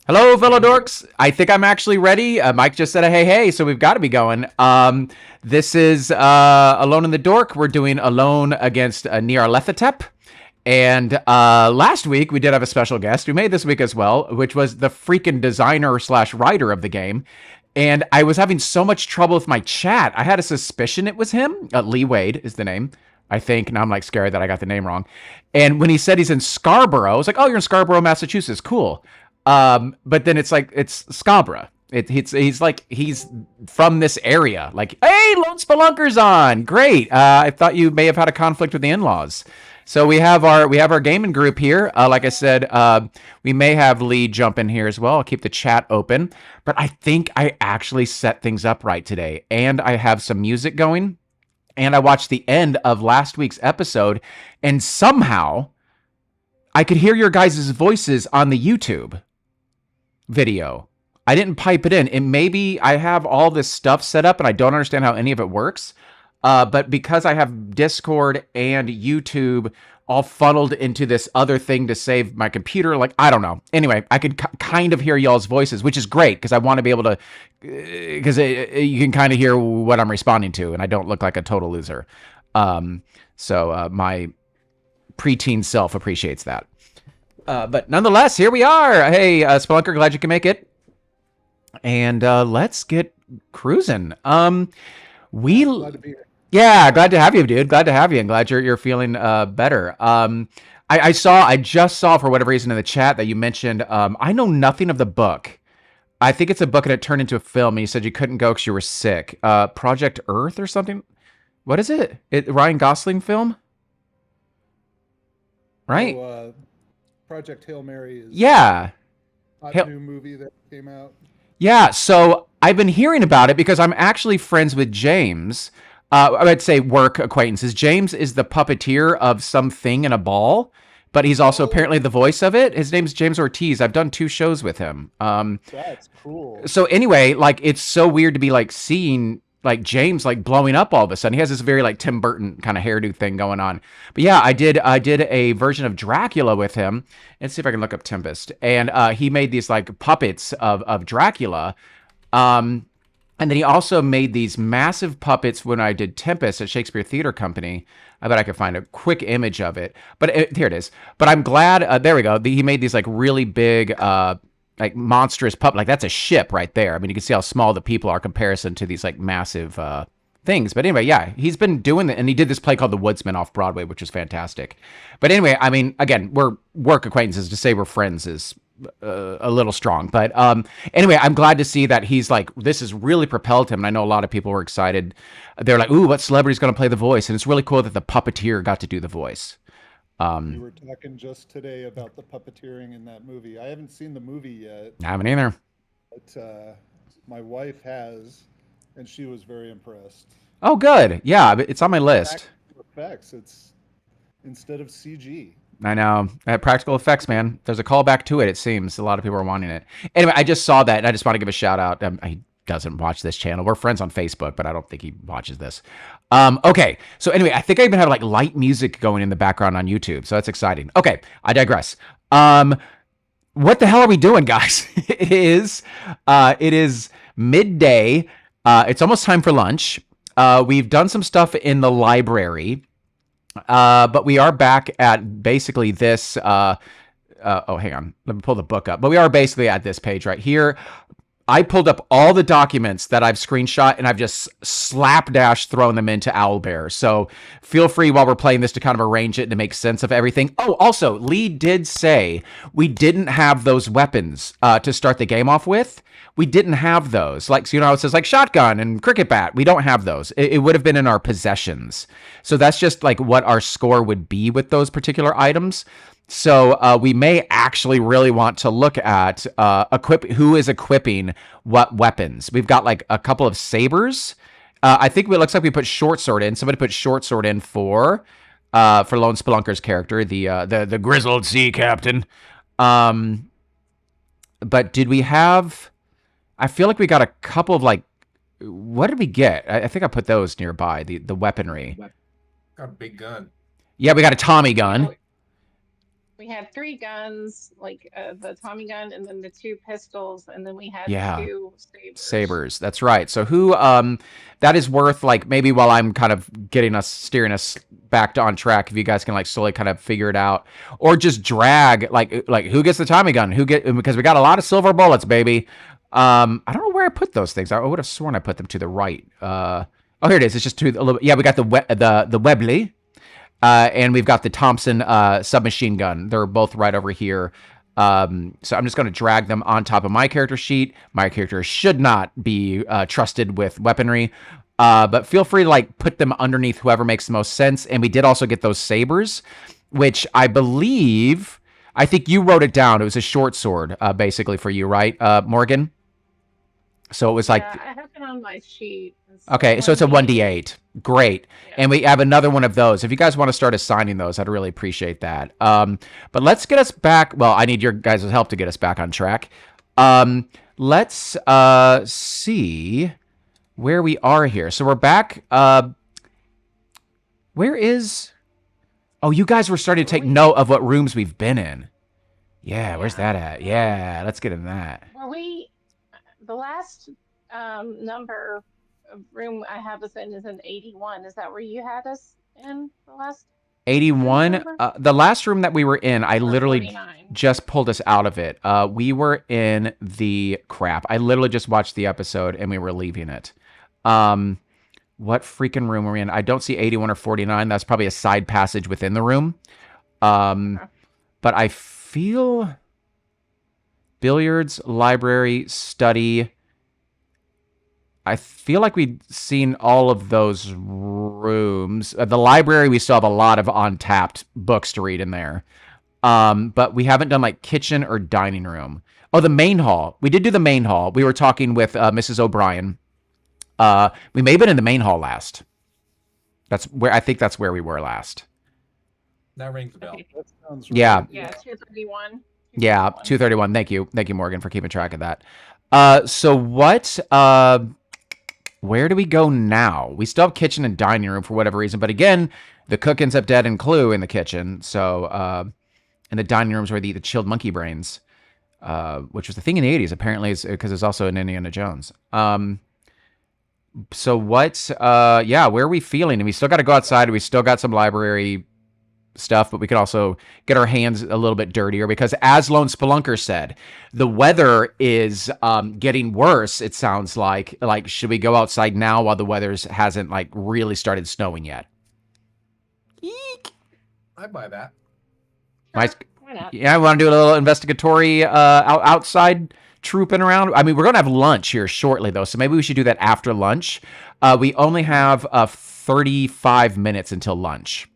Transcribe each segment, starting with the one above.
Hello, fellow dorks. I think I'm actually ready. Mike just said a hey, hey, so we've got to be going. This is Alone in the Dork. We're doing Alone Against Nyarlathotep. And last week, we did have a special guest. We made this week as well, which was the freaking designer slash writer of the game. And I was having so much trouble with my chat. I had a suspicion it was him. Lee Wade is the name, I think. Now I'm like scared that I got the name wrong. And when he said he's in Scarborough, I was like, oh, you're in Scarborough, Massachusetts. Cool. But then it's like, it's Scabra. He's like, he's from this area. Like, hey, Lone Spelunker's on. Great. I thought you may have had a conflict with the in-laws. So we have our gaming group here. Like I said, we may have Lee jump in here as well. I'll keep the chat open. But I think I actually set things up right today. And I have some music going. And I watched the end of last week's episode. And somehow I could hear your guys' voices on the YouTube video. I didn't pipe it in. And maybe I have all this stuff set up and I don't understand how any of it works. But because I have Discord and YouTube all funneled into this other thing to save my computer, like, I don't know. Anyway, I could kind of hear y'all's voices, which is great because I want to be able to, because you can kind of hear what I'm responding to and I don't look like a total loser. So my preteen self appreciates that. But nonetheless, here we are. Hey, Spelunker, glad you can make it. And let's get cruising. Glad to be here. Yeah, glad to have you, dude. Glad to have you, and glad you're feeling better. I just saw for whatever reason in the chat that you mentioned. I know nothing of the book. I think it's a book and it turned into a film. And you said you couldn't go because you were sick. Project Earth or something. What is it? Ryan Gosling film, right? So, Project Hail Mary is Yeah. a new movie that came out. Yeah, so I've been hearing about it because I'm actually friends with James. I would say work acquaintances. James is the puppeteer of something in a ball, but he's also apparently the voice of it. His name's James Ortiz. I've done 2 shows with him. That's cool. So anyway, like it's so weird to be like seeing like James like blowing up all of a sudden. He has this very like Tim Burton kind of hairdo thing going on. But yeah, I did a version of Dracula with him. Let's see if I can look up Tempest. And he made these like puppets of Dracula. And then he also made these massive puppets when I did Tempest at Shakespeare Theater Company. I bet I could find a quick image of it. But here it is. But I'm glad, there we go. He made these like really big, like monstrous puppet. Like that's a ship right there. I mean, you can see how small the people are in comparison to these like massive things. But anyway, yeah, he's been doing it. And he did this play called The Woodsman off Broadway, which is fantastic. But anyway, I mean, again, we're work acquaintances. To say we're friends is a little strong, but anyway, I'm glad to see that he's like, this has really propelled him. And I know a lot of people were excited. They're like, ooh, what celebrity's going to play the voice? And it's really cool that the puppeteer got to do the voice. We were talking just today about the puppeteering in that movie. I haven't seen the movie yet, I haven't either. but my wife has, and she was very impressed. Oh, good. Yeah, it's on my list. Practical effects, it's instead of CG. I know. Practical effects, man. There's a callback to it, it seems. A lot of people are wanting it. Anyway, I just saw that, and I just want to give a shout out. He doesn't watch this channel. We're friends on Facebook, but I don't think he watches this. Okay, so anyway, I think I even have like light music going in the background on YouTube, so that's exciting. Okay, I digress. What the hell are we doing, guys? It is midday. It's almost time for lunch. We've done some stuff in the library. But we are back at basically this, oh, hang on. Let me pull the book up. But we are basically at this page right here. I pulled up all the documents that I've screenshot and I've just slapdash thrown them into Owlbear. So feel free while we're playing this to kind of arrange it and to make sense of everything. Oh, also, Lee did say we didn't have those weapons to start the game off with. We didn't have those. Like, so, you know, it says like shotgun and cricket bat. We don't have those. It would have been in our possessions. So that's just like what our score would be with those particular items. So we may actually really want to look at who is equipping what weapons. We've got like a couple of sabers. I think it looks like we put short sword in. Somebody put short sword in for Lone Spelunker's character, the grizzled sea captain. But did we have? I feel like we got a couple of like. What did we get? I think I put those nearby. The weaponry. Got a big gun. Yeah, we got a Tommy gun. We had 3 guns, like the Tommy gun, and then the 2 pistols, and then we had Yeah. 2 sabers. Sabers. That's right. So who that is worth, like, maybe while I'm kind of steering us back on track, if you guys can like slowly kind of figure it out, or just drag like who gets the Tommy gun, because we got a lot of silver bullets, baby. I don't know where I put those things. I would have sworn I put them to the right. Oh, here it is. It's just to a little. Yeah, we got the Webley, and we've got the Thompson submachine gun. They're both right over here. So I'm just going to drag them on top of my character sheet. My character should not be trusted with weaponry, but feel free to like put them underneath whoever makes the most sense. And we did also get those sabers, which I think you wrote it down. It was a short sword, basically for you, right, Morgan? So it was like, Yeah, I have it on my sheet. okay, so it's a 1d8. Great. Yeah. And we have another one of those. If you guys want to start assigning those, I'd really appreciate that. But let's get us back. Well, I need your guys' help to get us back on track. Let's see where we are here. So we're back. Where is... Oh, you guys were starting to take note of what rooms we've been in. Yeah, where's that at? Yeah, let's get in that. Well, the last number of room I have us in is in 81. Is that where you had us in the last? 81. The last room that we were in, I literally 49. just pulled us out of it. We were in the crap. I literally just watched the episode and we were leaving it. What freaking room were we in? I don't see 81 or 49. That's probably a side passage within the room. But I feel billiards, library, study. I feel like we've seen all of those rooms. The library, we still have a lot of untapped books to read in there. But we haven't done like kitchen or dining room. Oh, the main hall. We did do the main hall. We were talking with Mrs. O'Brien. We may have been in the main hall last. I think that's where we were last. That rings a bell. Okay. That sounds right. Yeah. Yeah, 231. Yeah, 231. Thank you, Morgan, for keeping track of that. So what? Where do we go now? We still have kitchen and dining room for whatever reason, but again, the cook ends up dead and Clue in the kitchen. So, and the dining room's where they eat the chilled monkey brains, which was the thing in the 80s, apparently, because it's also in Indiana Jones. So what? Yeah, where are we feeling? And we still got to go outside. We still got some library stuff, but we can also get our hands a little bit dirtier because, as Lone Spelunker said, the weather is getting worse. It sounds like should we go outside now while the weather's hasn't like really started snowing yet? Eek. I buy that. Nice. Why not? Yeah, I want to do a little investigatory outside trooping around. I mean, we're gonna have lunch here shortly though, so maybe we should do that after lunch. We only have 35 minutes until lunch.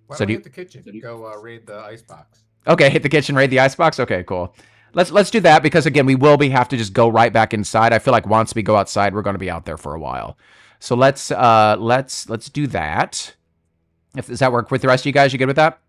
Why So don't we do hit the kitchen? Go raid the icebox. Okay, hit the kitchen, raid the icebox. Okay, cool. Let's do that because again, we will have to just go right back inside. I feel like once we go outside, we're going to be out there for a while. So let's do that. Does that work with the rest of you guys? You good with that?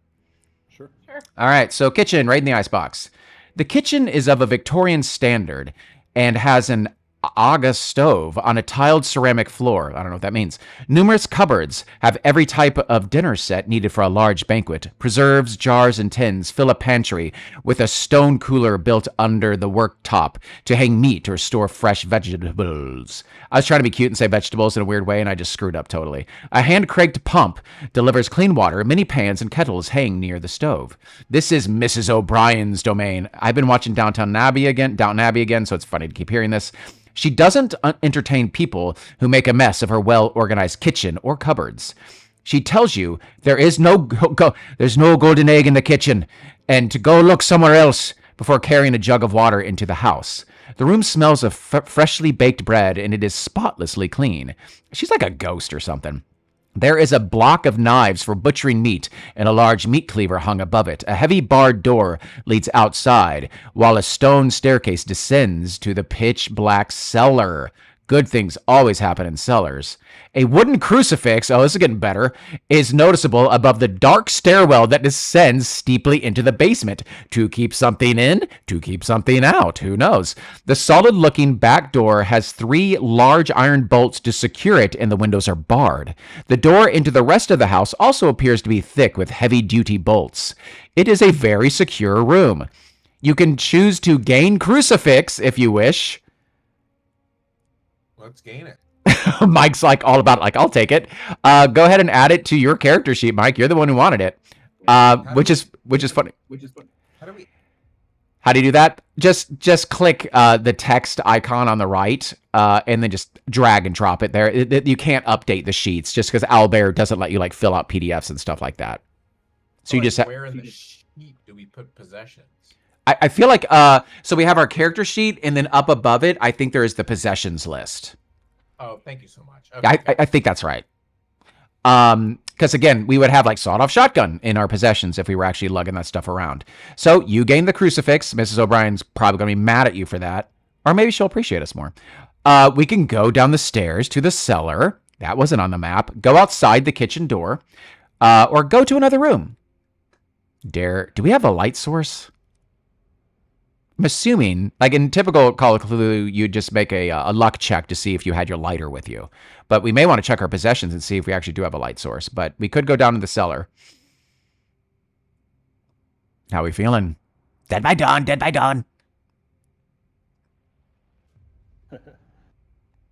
Sure. All right. So kitchen, raid in the icebox. The kitchen is of a Victorian standard and has an Aga stove on a tiled ceramic floor. I don't know what that means. Numerous cupboards have every type of dinner set needed for a large banquet. Preserves, jars, and tins fill a pantry with a stone cooler built under the worktop to hang meat or store fresh vegetables. I was trying to be cute and say vegetables in a weird way, and I just screwed up totally. A hand-cranked pump delivers clean water. Many pans and kettles hang near the stove. This is Mrs. O'Brien's domain. I've been watching Downton Abbey again, so it's funny to keep hearing this. She doesn't entertain people who make a mess of her well-organized kitchen or cupboards. She tells you there's no golden egg in the kitchen and to go look somewhere else before carrying a jug of water into the house. The room smells of freshly baked bread and it is spotlessly clean. She's like a ghost or something. There is a block of knives for butchering meat and a large meat cleaver hung above it. A heavy barred door leads outside, while a stone staircase descends to the pitch-black cellar. good things always happen in cellars. A wooden crucifix, oh, this is getting better, is noticeable above the dark stairwell that descends steeply into the basement. To keep something in, to keep something out, who knows? The solid-looking back door has 3 large iron bolts to secure it, and the windows are barred. The door into the rest of the house also appears to be thick with heavy-duty bolts. It is a very secure room. You can choose to gain crucifix if you wish. Let's gain it. Mike's like all about like, I'll take it. Go ahead and add it to your character sheet, Mike. You're the one who wanted it. Which is funny. How do we? How do you do that? Just click the text icon on the right, and then just drag and drop it there. You can't update the sheets just because Owlbear doesn't let you like fill out PDFs and stuff like that. So you Like, just where in the sheet do we put possessions? I feel like so we have our character sheet, and then up above it, I think there is the possessions list. Oh, thank you so much. Okay. I think that's right. Because again, we would have like sawed-off shotgun in our possessions if we were actually lugging that stuff around. So you gain the crucifix. Mrs. O'Brien's probably going to be mad at you for that. Or maybe she'll appreciate us more. We can go down the stairs to the cellar. That wasn't on the map. Go outside the kitchen door. Or go to another room. Do we have a light source? I'm assuming, like in typical Call of Cthulhu, you'd just make a luck check to see if you had your lighter with you. But we may want to check our possessions and see if we actually do have a light source. But we could go down to the cellar. How are we feeling? Dead by dawn, dead by dawn.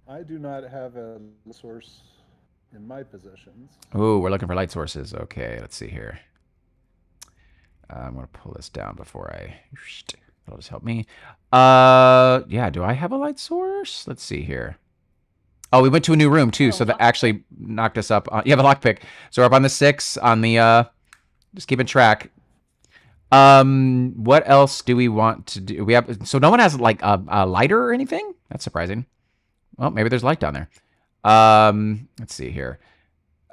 I do not have a source in my possessions. Ooh, we're looking for light sources. Okay, let's see here. I'm going to pull this down before I... That'll just help me. Yeah, do I have a light source? Let's see here. Oh, we went to a new room too, so that actually knocked us up. You have a lockpick. So we're up on the 6 on the, just keeping track. What else do we want to do? We have, so no one has like a lighter or anything? That's surprising. Well, maybe there's light down there. Let's see here.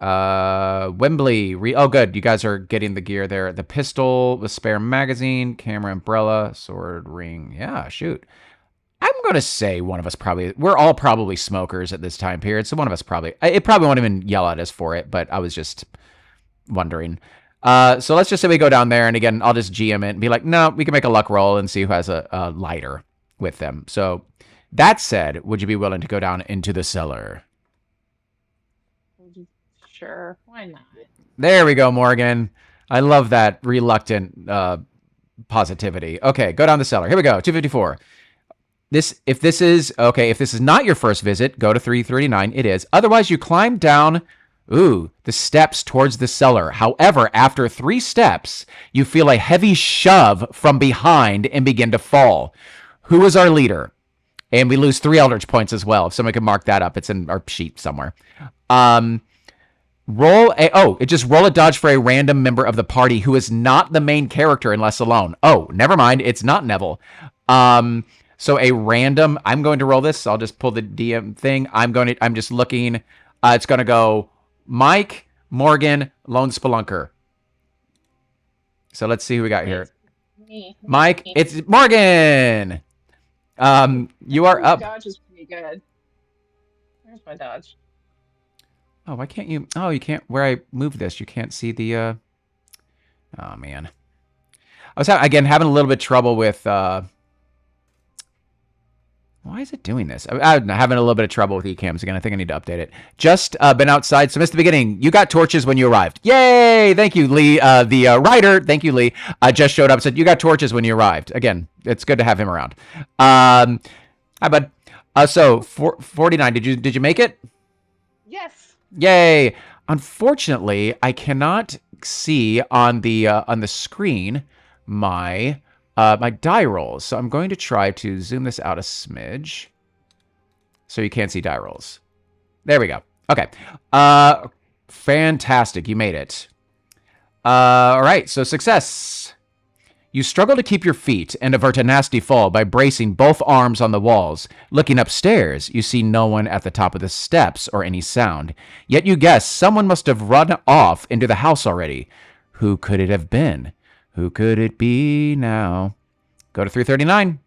Wembley. Oh, good. You guys are getting the gear there. The pistol, the spare magazine, camera, umbrella, sword, ring. Yeah, shoot. I'm going to say one of us probably, we're all probably smokers at this time period. So one of us probably, it probably won't even yell at us for it, but I was just wondering. So let's just say we go down there, and again, I'll just GM it and be like, no, we can make a luck roll and see who has a lighter with them. So that said, would you be willing to go down into the cellar? Sure, why not? There we go, Morgan. I love that reluctant positivity. Okay, go down the cellar. Here we go, 254. If this is not your first visit, go to 339. It is. Otherwise, you climb down, the steps towards the cellar. However, after 3 steps, you feel a heavy shove from behind and begin to fall. Who is our leader? And we lose 3 Eldritch points as well. If somebody can mark that up, it's in our sheet somewhere. Roll a dodge for a random member of the party who is not the main character unless alone. Oh, never mind. It's not Neville. So a random, I'm going to roll this. I'll just pull the DM thing. I'm just looking. It's going to go Mike, Morgan, Lone Spelunker. So let's see who we got here. Me. Mike, it's Morgan. You are up. Dodge is pretty good. Where's my dodge? Oh, why can't you? Oh, you can't. Where I moved this, you can't see the. Oh man, I was having a little bit of trouble with. Why is it doing this? I'm having a little bit of trouble with eCams again. I think I need to update it. Just been outside, so missed the beginning. You got torches when you arrived. Yay! Thank you, Lee. The writer, thank you, Lee. Just showed up and said you got torches when you arrived. Again, it's good to have him around. Hi, bud. So 49. Did you make it? Yes. Yay! Unfortunately, I cannot see on the screen my die rolls. So I'm going to try to zoom this out a smidge so you can't see die rolls. There we go. Okay. Fantastic. You made it. All right. So success. You struggle to keep your feet and avert a nasty fall by bracing both arms on the walls. Looking upstairs, you see no one at the top of the steps or any sound. Yet you guess someone must have run off into the house already. Who could it have been? Who could it be now? Go to 339.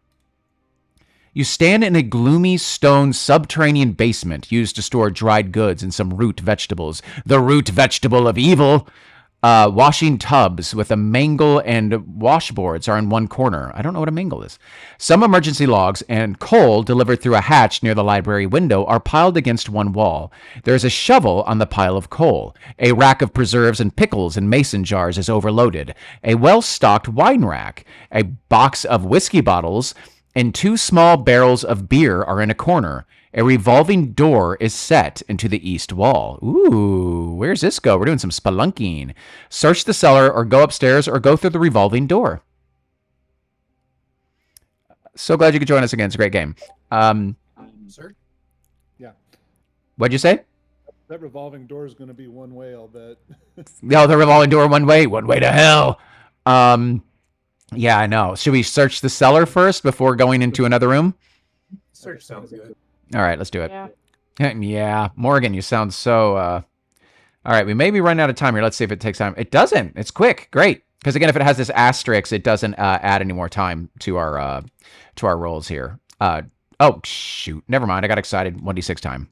You stand in a gloomy stone subterranean basement used to store dried goods and some root vegetables. The root vegetable of evil. Washing tubs with a mangle and washboards are in one corner. I don't know what a mangle is. Some emergency logs and coal delivered through a hatch near the library window are piled against one wall. There is a shovel on the pile of coal. A rack of preserves and pickles and mason jars is overloaded. A well-stocked wine rack, a box of whiskey bottles, and 2 small barrels of beer are in a corner. A revolving door is set into the east wall. Ooh, where's this go? We're doing some spelunking. Search the cellar or go upstairs or go through the revolving door. So glad you could join us again. It's a great game. Sir? Yeah. What'd you say? That revolving door is going to be one way, I'll bet. No, the revolving door one way to hell. Yeah, I know. Should we search the cellar first before going into another room? Search sounds good. All right, let's do it. Yeah. Yeah, Morgan, you sound so... All right, we may be running out of time here. Let's see if it takes time. It doesn't. It's quick. Great. Because again, if it has this asterisk, it doesn't add any more time to our rolls here. Oh, shoot. Never mind. I got excited. 1d6 time.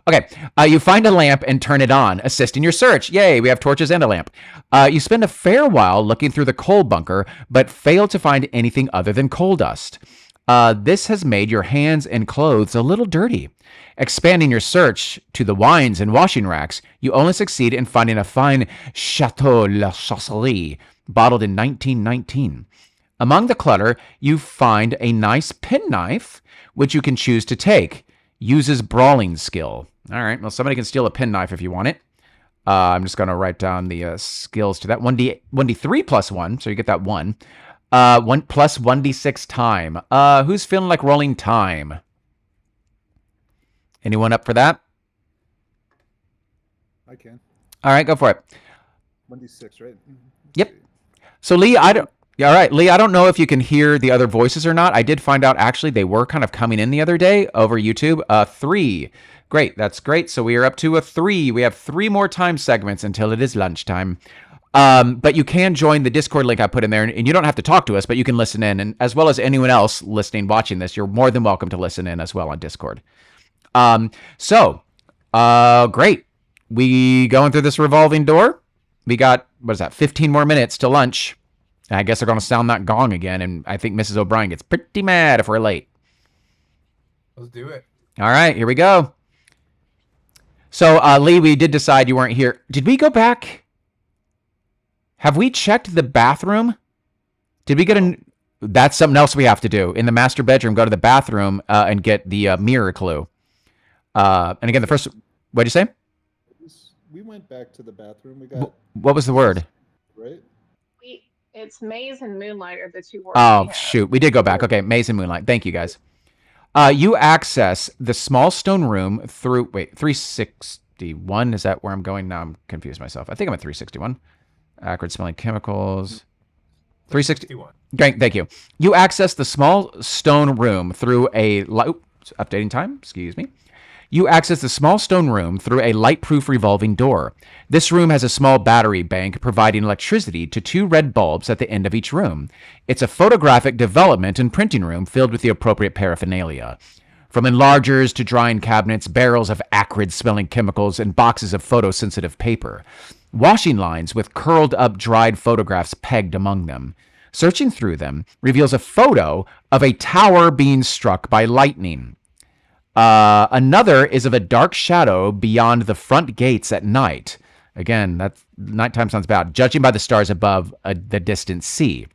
Okay. You find a lamp and turn it on, assisting your search. Yay, we have torches and a lamp. You spend a fair while looking through the coal bunker, but fail to find anything other than coal dust. This has made your hands and clothes a little dirty. Expanding your search to the wines and washing racks, you only succeed in finding a fine Chateau La Chasserie, bottled in 1919. Among the clutter, you find a nice penknife, which you can choose to take. Uses brawling skill. All right, well, somebody can steal a penknife if you want it. I'm just going to write down the skills to that. 1d3 plus 1, so you get that 1. 1 plus 1d6 time. Who's feeling like rolling time? Anyone up for that? I can. All right, go for it. 1d6, right? Yep. So Lee, all right, Lee, I don't know if you can hear the other voices or not. I did find out actually they were kind of coming in the other day over YouTube. 3. Great, that's great. So we are up to a 3. We have 3 more time segments until it is lunchtime. But you can join the Discord link I put in there, and you don't have to talk to us, but you can listen in, and as well as anyone else listening, watching this, you're more than welcome to listen in as well on Discord. Great. We going through this revolving door. We got, 15 more minutes to lunch. I guess they're going to sound that gong again, and I think Mrs. O'Brien gets pretty mad if we're late. Let's do it. All right, here we go. So, Lee, we did decide you weren't here. Did we go back? Have we checked the bathroom? Did we get That's something else we have to do. In the master bedroom, go to the bathroom and get the mirror clue. And again, the first... What'd you say? We went back to the bathroom. We got... What was the word? Right? It's maze and moonlight are the 2 words. Oh, shoot. We did go back. Okay, maze and moonlight. Thank you, guys. You access the small stone room through... Wait, 361? Is that where I'm going? Now I'm confused myself. I think I'm at 361. Acrid smelling chemicals. 361. Great, thank you. You access the small stone room through a... updating time. Excuse me. You access the small stone room through a light-proof revolving door. This room has a small battery bank providing electricity to 2 red bulbs at the end of each room. It's a photographic development and printing room filled with the appropriate paraphernalia. From enlargers to drying cabinets, barrels of acrid-smelling chemicals, and boxes of photosensitive paper. Washing lines with curled-up dried photographs pegged among them. Searching through them reveals a photo of a tower being struck by lightning. Another is of a dark shadow beyond the front gates at night. Again, that nighttime sounds bad. Judging by the stars above the distant sea.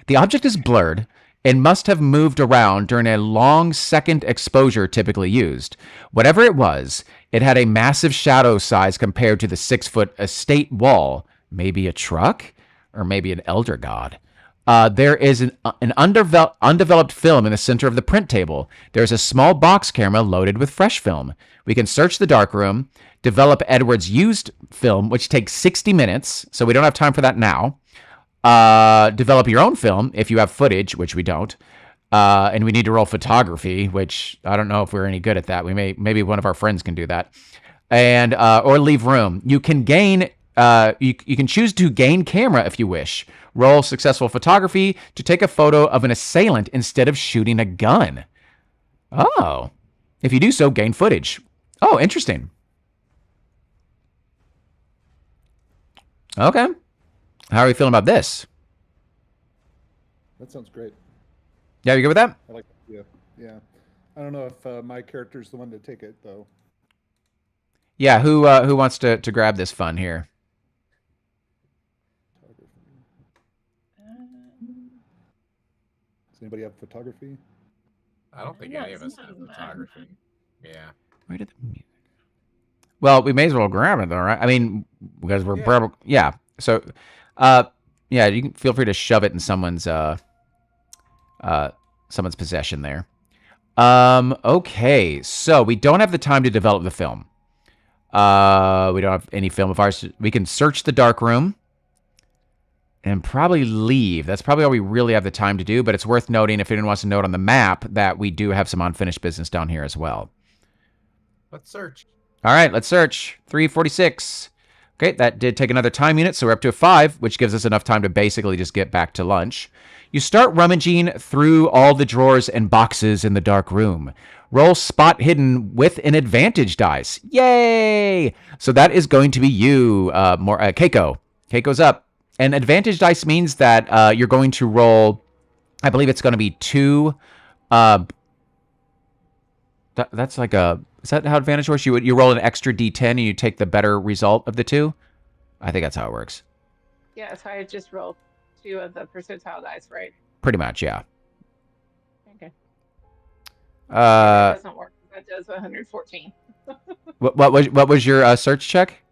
The object is blurred and must have moved around during a long second exposure typically used. Whatever it was, it had a massive shadow size compared to the 6-foot estate wall. Maybe a truck? Or maybe an elder god. There is an undeveloped film in the center of the print table. There's a small box camera loaded with fresh film. We can search the darkroom, develop Edward's used film, which takes 60 minutes, so we don't have time for that now. Develop your own film if you have footage, which we don't. And we need to roll photography, which I don't know if we're any good at that. Maybe one of our friends can do that. And or leave room. You can gain... you can choose to gain camera if you wish. Roll successful photography to take a photo of an assailant instead of shooting a gun. Oh. If you do so, gain footage. Oh, interesting. Okay. How are you feeling about this? That sounds great. Yeah, you good with that? I like that idea. Yeah. I don't know if my character's the one to take it though. Yeah, who wants to grab this fun here? Does anybody have photography? I don't think I'm any not of us have seeing mine. photography. Yeah. Where did the music? Well, we may as well grab it though, right? I mean, because we're Yeah. probably So, yeah, you can feel free to shove it in someone's possession there. Okay, so we don't have the time to develop the film. We don't have any film of ours. We can search the dark room and probably leave. That's probably all we really have the time to do, but it's worth noting, if anyone wants to note on the map, that we do have some unfinished business down here as well. Let's search. All right, let's search. 346. Okay, that did take another time unit, so we're up to a 5, which gives us enough time to basically just get back to lunch. You start rummaging through all the drawers and boxes in the dark room. Roll spot hidden with an advantage dice. Yay! So that is going to be you, Keiko. Keiko's up. And advantage dice means that you're going to roll, I believe it's going to be 2. That's like a, is that how advantage works? You roll an extra d10 and you take the better result of the 2? I think that's how it works. Yeah, so I just rolled 2 of the percentile dice, right? Pretty much, yeah. Okay. That doesn't work. That does 114. What was your search check?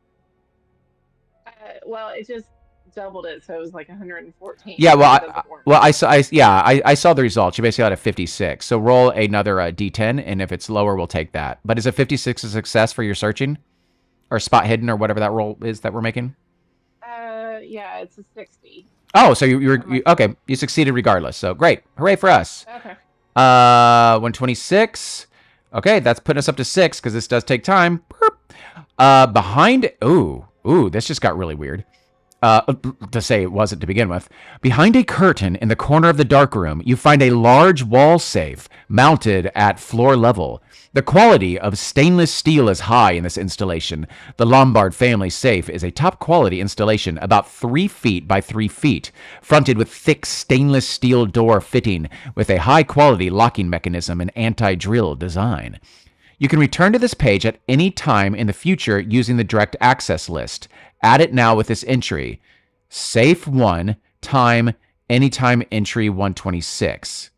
Well, it just doubled it, so it was like 114. Yeah, I saw the results. You basically had a 56. So roll another d10, and if it's lower, we'll take that. But is a 56 a success for your searching, or spot hidden, or whatever that roll is that we're making? Yeah, it's a 60. Oh, so you okay? You succeeded regardless. So great, hooray for us. Okay. 126. Okay, that's putting us up to 6 because this does take time. Behind, ooh, this just got really weird. To say it wasn't to begin with. Behind a curtain in the corner of the dark room, you find a large wall safe mounted at floor level. The quality of stainless steel is high in this installation. The Lombard family safe is a top quality installation, about 3 feet by 3 feet, fronted with thick stainless steel door fitting with a high quality locking mechanism and anti-drill design. You can return to this page at any time in the future using the direct access list. Add it now with this entry. Safe 1, time, anytime entry 126.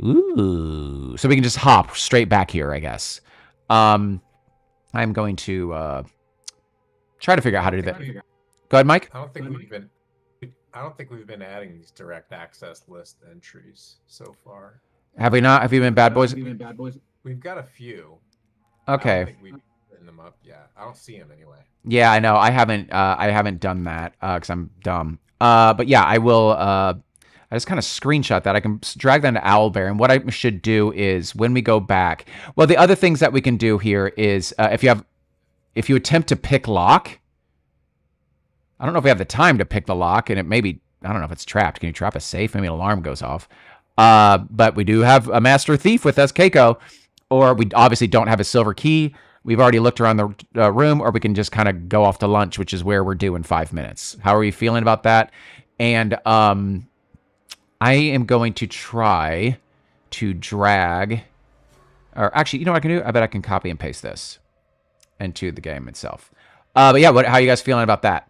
Ooh. So we can just hop straight back here, I guess. I'm going to try to figure out how to do that. Go ahead, Mike. I don't think we've been adding these direct access list entries so far. Have we not? Have you been bad boys? We've got a few. Okay. I don't think we've written them up yet. I don't see them anyway. Yeah, I know. I haven't done that because I'm dumb. But yeah, I will. I just kind of screenshot that. I can drag that into Owlbear. And what I should do is when we go back. Well, the other things that we can do here is if you attempt to pick lock. I don't know if we have the time to pick the lock, and it maybe, I don't know if it's trapped. Can you trap a safe? Maybe an alarm goes off. But we do have a master thief with us, Keiko. Or we obviously don't have a silver key. We've already looked around the room, or we can just kind of go off to lunch, which is where we're due in 5 minutes. How are you feeling about that? And I am going to try to drag, or actually, you know what I can do? I bet I can copy and paste this into the game itself. But yeah, how are you guys feeling about that?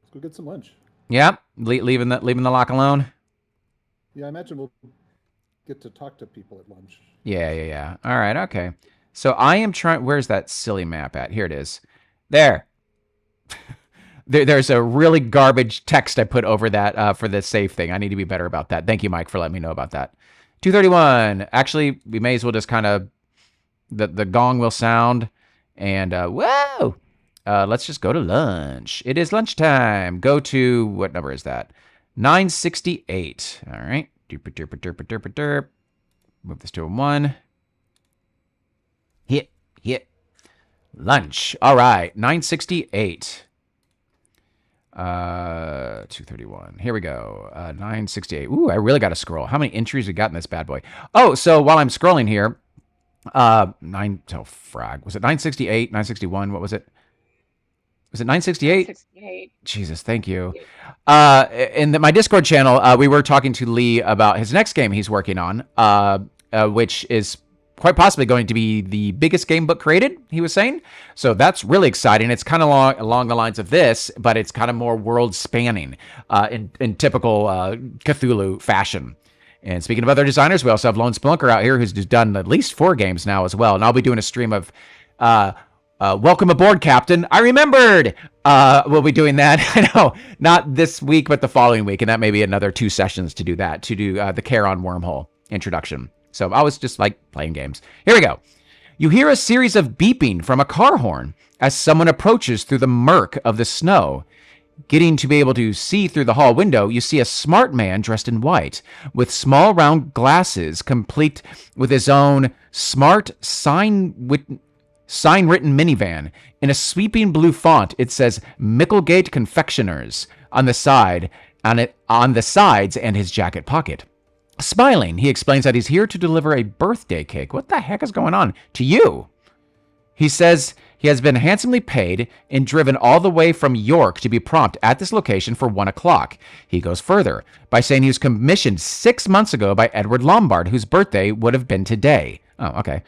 Let's go get some lunch. Yeah, leaving the lock alone. Yeah, I imagine we'll get to talk to people at lunch. Yeah. All right, okay. So I am trying. Where's that silly map at? Here it is. There. There's a really garbage text I put over that for the safe thing. I need to be better about that. Thank you, Mike, for letting me know about that. 231. Actually, we may as well just kind of the gong will sound and whoa. Let's just go to lunch. It is lunchtime. Go to, what number is that? 968. All right. Derp. Move this to a 1. Hit. Lunch. All right. 968. 231. Here we go. 968. Ooh, I really got to scroll. How many entries we got in this bad boy? Oh, so while I'm scrolling here, frag. Was it 968, 961? What was it? Was it 968? 68. Jesus, thank you. In my Discord channel, we were talking to Lee about his next game he's working on, which is quite possibly going to be the biggest game book created, he was saying. So that's really exciting. It's kind of along the lines of this, but it's kind of more world spanning in typical Cthulhu fashion. And speaking of other designers, we also have Lone Spelunker out here who's done at least 4 games now as well. And I'll be doing a stream of welcome aboard, Captain. I remembered. We'll be doing that. I know, not this week, but the following week. And that may be another 2 sessions to do that, to do the Charon Wormhole introduction. So I was just like playing games. Here we go. You hear a series of beeping from a car horn as someone approaches through the murk of the snow. Getting to be able to see through the hall window, you see a smart man dressed in white, with small round glasses, complete with his own smart sign-written minivan. In a sweeping blue font, it says Micklegate Confectioners on the sides and his jacket pocket. Smiling, he explains that he's here to deliver a birthday cake. What the heck is going on? To you. He says he has been handsomely paid and driven all the way from York to be prompt at this location for 1 o'clock. He goes further by saying he was commissioned 6 months ago by Edward Lombard, whose birthday would have been today. Oh, okay.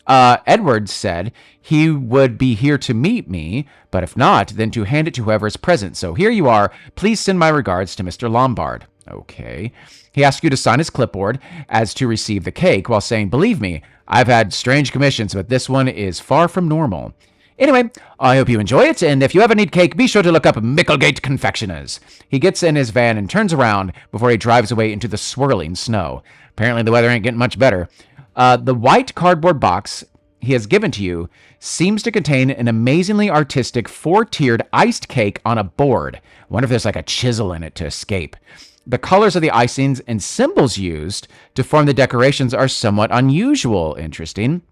Edward said he would be here to meet me, but if not, then to hand it to whoever is present. So here you are. Please send my regards to Mr. Lombard. Okay. He asked you to sign his clipboard as to receive the cake while saying, believe me, I've had strange commissions, but this one is far from normal. Anyway, I hope you enjoy it, and if you ever need cake, be sure to look up Micklegate Confectioners. He gets in his van and turns around before he drives away into the swirling snow. Apparently the weather ain't getting much better. The white cardboard box he has given to you seems to contain an amazingly artistic 4-tiered iced cake on a board. I wonder if there's like a chisel in it to escape. The colors of the icings and symbols used to form the decorations are somewhat unusual. Interesting.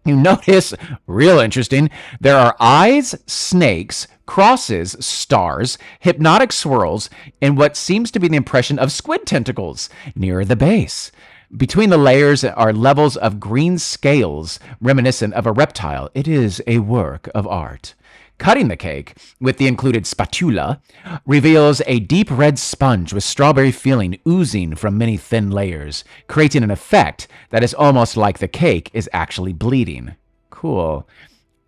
You notice, real interesting, there are eyes, snakes, crosses, stars, hypnotic swirls, and what seems to be the impression of squid tentacles near the base. Between the layers are levels of green scales reminiscent of a reptile. It is a work of art. Cutting the cake with the included spatula reveals a deep red sponge with strawberry filling oozing from many thin layers, creating an effect that is almost like the cake is actually bleeding. Cool.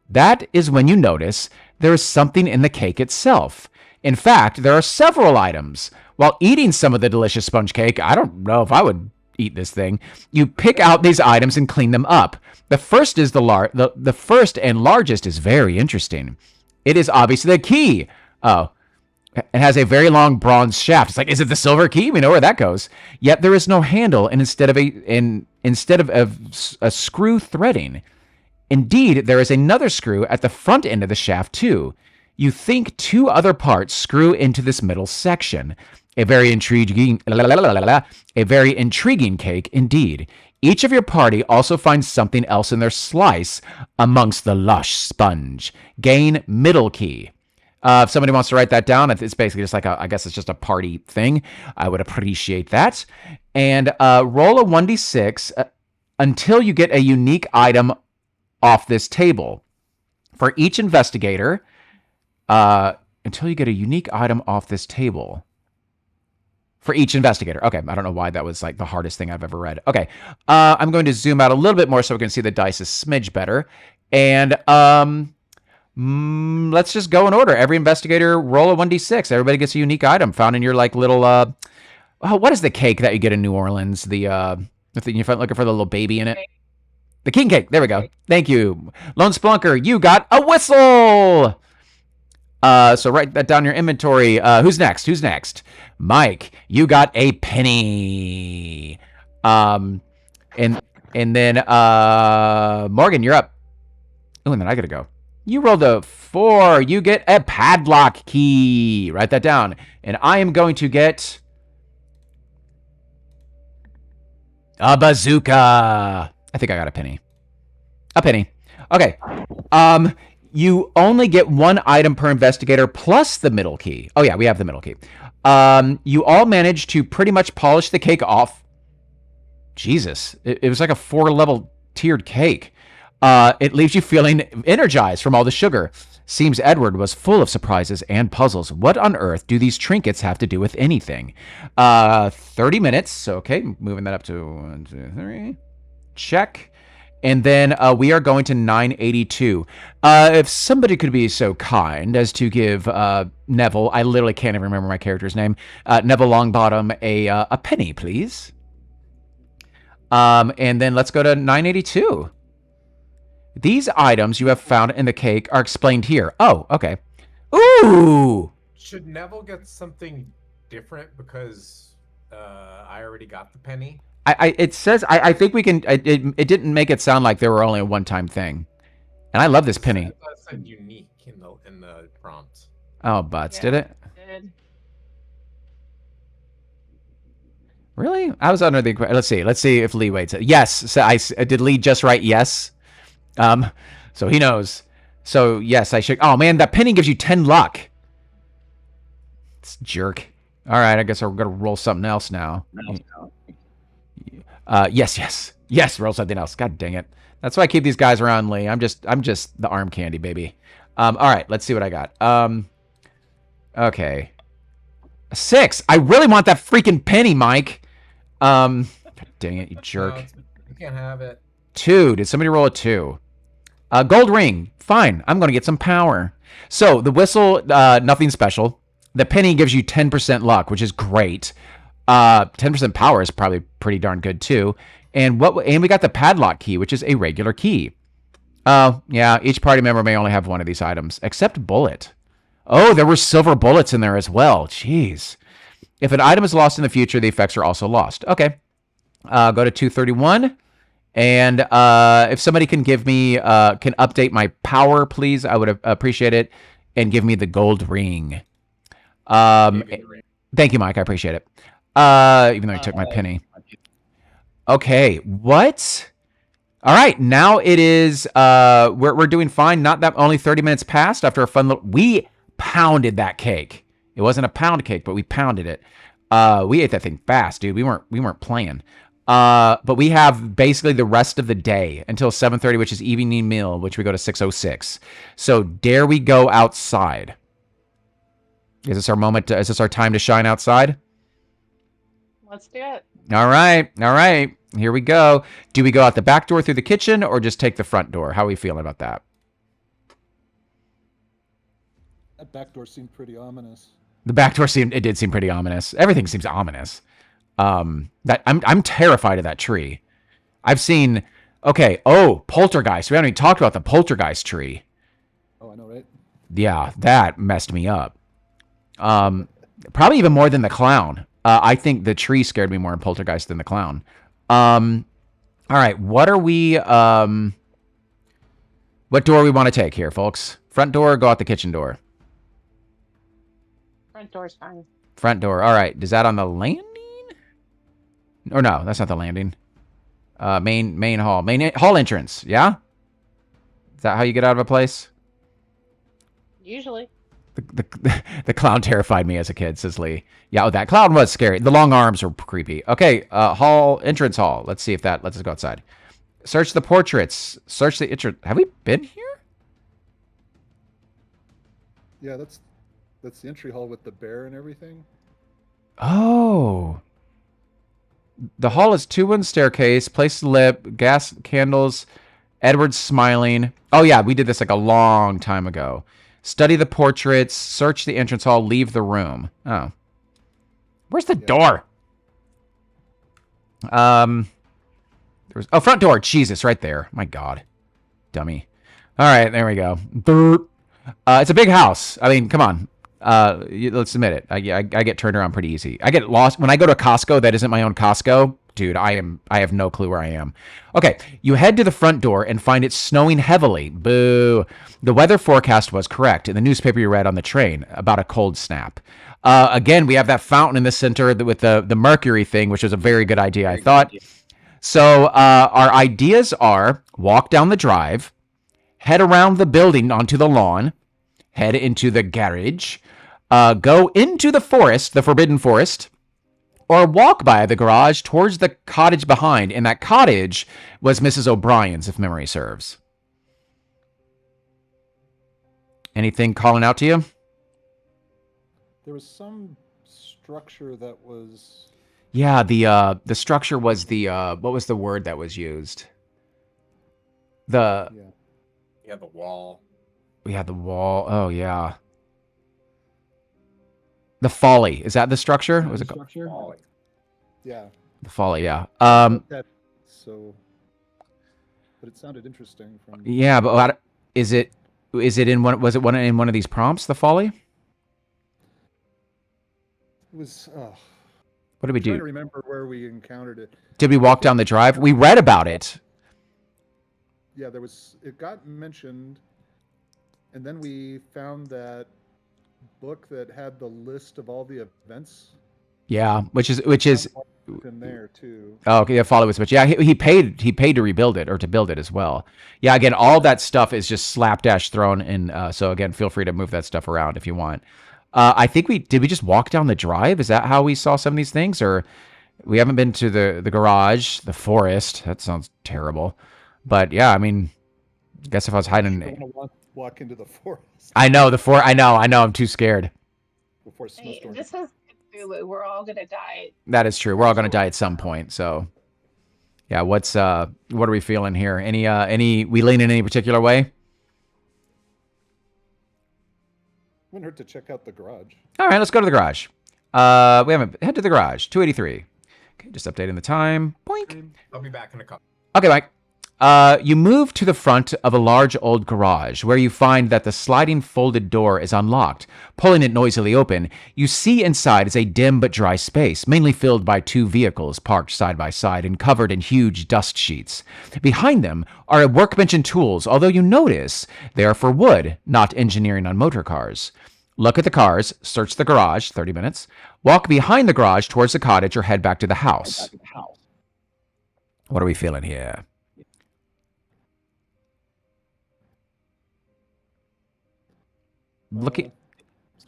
That is when you notice there is something in the cake itself. In fact, there are several items. While eating some of the delicious sponge cake, I don't know if I would eat this thing. You pick out these items and clean them up. The first is the first and largest is very interesting. It is obviously the key. Oh, it has a very long bronze shaft. It's like, is it the silver key? We know where that goes. Yet there is no handle, and instead of a screw threading. Indeed, there is another screw at the front end of the shaft too. You think 2 other parts screw into this middle section. A very intriguing cake indeed. Each of your party also finds something else in their slice amongst the lush sponge. Gain middle key. If somebody wants to write that down, it's basically just like I guess it's just a party thing. I would appreciate that. And roll a 1d6 until you get a unique item off this table. For each investigator, until you get a unique item off this table. For each investigator. Okay, I don't know why that was like the hardest thing I've ever read. Okay, I'm going to zoom out a little bit more so we can see the dice a smidge better. And let's just go in order. Every investigator roll a 1d6. Everybody gets a unique item found in your like little, what is the cake that you get in New Orleans? The thing you're looking for the little baby in it? The king cake. There we go. Thank you. Lone Spelunker, you got a whistle! So write that down in your inventory. Who's next? Who's next? Mike, you got a penny. And then Morgan, you're up. Oh, and then I gotta go. You rolled a 4. You get a padlock key. Write that down. And I am going to get a bazooka. I think I got a penny. A penny. Okay. You only get one item per investigator plus the middle key. Oh yeah, we have the middle key. You all managed to pretty much polish the cake off. Jesus, it was like a 4-level tiered cake. It leaves you feeling energized from all the sugar. Seems Edward was full of surprises and puzzles. What on earth do these trinkets have to do with anything? 30 minutes. Okay, moving that up to 1, 2, 3. Check. And then we are going to 982. If somebody could be so kind as to give Neville, I literally can't even remember my character's name, Neville Longbottom, a penny, please. And then let's go to 982. These items you have found in the cake are explained here. Oh, okay. Ooh! Should Neville get something different because I already got the penny? It says, I think we can, it didn't make it sound like they were only a one-time thing. And I love this penny. It said unique in the prompt. Oh, butts, did it? Did. Really? I was under the, let's see if Lee waits. Yes, so did Lee just write yes? So he knows. So yes, I should, oh man, that penny gives you 10 luck. It's jerk. All right, I guess we're going to roll something else now. Yes, roll something else. God dang it. That's why I keep these guys around, Lee. I'm just the arm candy, baby. All right, let's see what I got. Okay. 6. I really want that freaking penny, Mike. God dang it, you jerk. No, you can't have it. 2. Did somebody roll a 2? Gold ring. Fine. I'm going to get some power. So the whistle, nothing special. The penny gives you 10% luck, which is great. 10% power is probably pretty darn good too. And we got the padlock key, which is a regular key. Yeah, each party member may only have one of these items, except bullet. Oh, there were silver bullets in there as well. Jeez. If an item is lost in the future, the effects are also lost. Okay. Go to 231. And if somebody can give me, can update my power, please, I would appreciate it. And give me the gold ring. Thank you, Mike. I appreciate it. Even though he took my penny. Okay, what? All right, now it is, we're doing fine. Not that only 30 minutes passed after a fun little, we pounded that cake. It wasn't a pound cake, but we pounded it. We ate that thing fast, dude. We weren't playing. But we have basically the rest of the day until 7:30, which is evening meal, which we go to 6:06. So dare we go outside? Is this our moment? Is this our time to shine outside? Let's do it. All right. Here we go. Do we go out the back door through the kitchen or just take the front door? How are we feeling about that? That back door seemed pretty ominous. The back door did seem pretty ominous. Everything seems ominous. That I'm terrified of that tree. I've seen, okay, poltergeist. We haven't even talked about the poltergeist tree. Oh, I know, right? Yeah, that messed me up. Probably even more than the clown. I think the tree scared me more in poltergeist than the clown. All right, what are we, what door we want to take here, folks? Front door or go out the kitchen door? Front door's fine. Front door. All right. Is that on the landing? Or no, that's not the landing. Main hall. Main hall entrance. Yeah? Is that how you get out of a place? Usually. The clown terrified me as a kid, says Lee. Yeah, that clown was scary. The long arms were creepy. Okay, entrance hall. Let's see if that lets us go outside. Search the portraits. Search the entrance. Have we been here? Yeah, that's the entry hall with the bear and everything. Oh. The hall is 2-1 staircase, place lip, gas candles, Edward's smiling. Oh yeah, we did this like a long time ago. Study the portraits, search the entrance hall, leave the room. Oh. Where's the door? Front door. Jesus, right there. My God. Dummy. All right, there we go. It's a big house. I mean, come on. Let's admit it. I get turned around pretty easy. I get lost when I go to Costco that isn't my own Costco. Dude, I have no clue where I am. Okay, you head to the front door and find it snowing heavily. Boo. The weather forecast was correct in the newspaper you read on the train about a cold snap. Again, we have that fountain in the center with the mercury thing, which was a very good idea, I thought. So our ideas are walk down the drive, head around the building onto the lawn, head into the garage, go into the forest, the forbidden forest, or walk by the garage towards the cottage behind. And that cottage was Mrs. O'Brien's, if memory serves. Anything calling out to you? There was some structure that was... Yeah, the structure was the what was the word that was used? The Yeah, the wall. we had the wall. Oh yeah. The folly. Is that the structure? Was it called? Falling. Yeah. The folly, yeah. But it sounded interesting from... Yeah, but is it in one, was it one in one of these prompts, the folly? It was... What did we I'm trying to do? remember where we encountered it. Did we walk down the drive? We read about it. Yeah, it got mentioned, and then we found that book that had the list of all the events. Yeah, which is In there too. oh, okay, yeah, follow was, but yeah, he paid to rebuild it or to build it as well. Yeah, again, all that stuff is just slapdash thrown in. So again, feel free to move that stuff around if you want. I think we just walk down the drive. Is that how we saw some of these things, or we haven't been to the garage, the forest? That sounds terrible. But yeah, I mean, I guess if I was hiding, I don't want to walk into the forest I know I know. I'm too scared. before Hey, snowstorm. this is Cthulhu. We're all gonna die. That is true. We're all gonna die at some point. So yeah, what are we feeling here? Any we lean in any particular way? Wouldn't hurt to check out the garage. All right, let's go to the garage. We haven't head to the garage. 283. Okay, just updating the time. Boink. I'll be back in a couple. Okay, Mike. You move to the front of a large old garage where you find that the sliding folded door is unlocked. Pulling it noisily open, you see inside is a dim but dry space, mainly filled by two vehicles parked side by side and covered in huge dust sheets. Behind them are a workbench and tools, although you notice they are for wood, not engineering on motor cars. Look at the cars, search the garage, 30 minutes, walk behind the garage towards the cottage or head back to the house. What are we feeling here? Looking,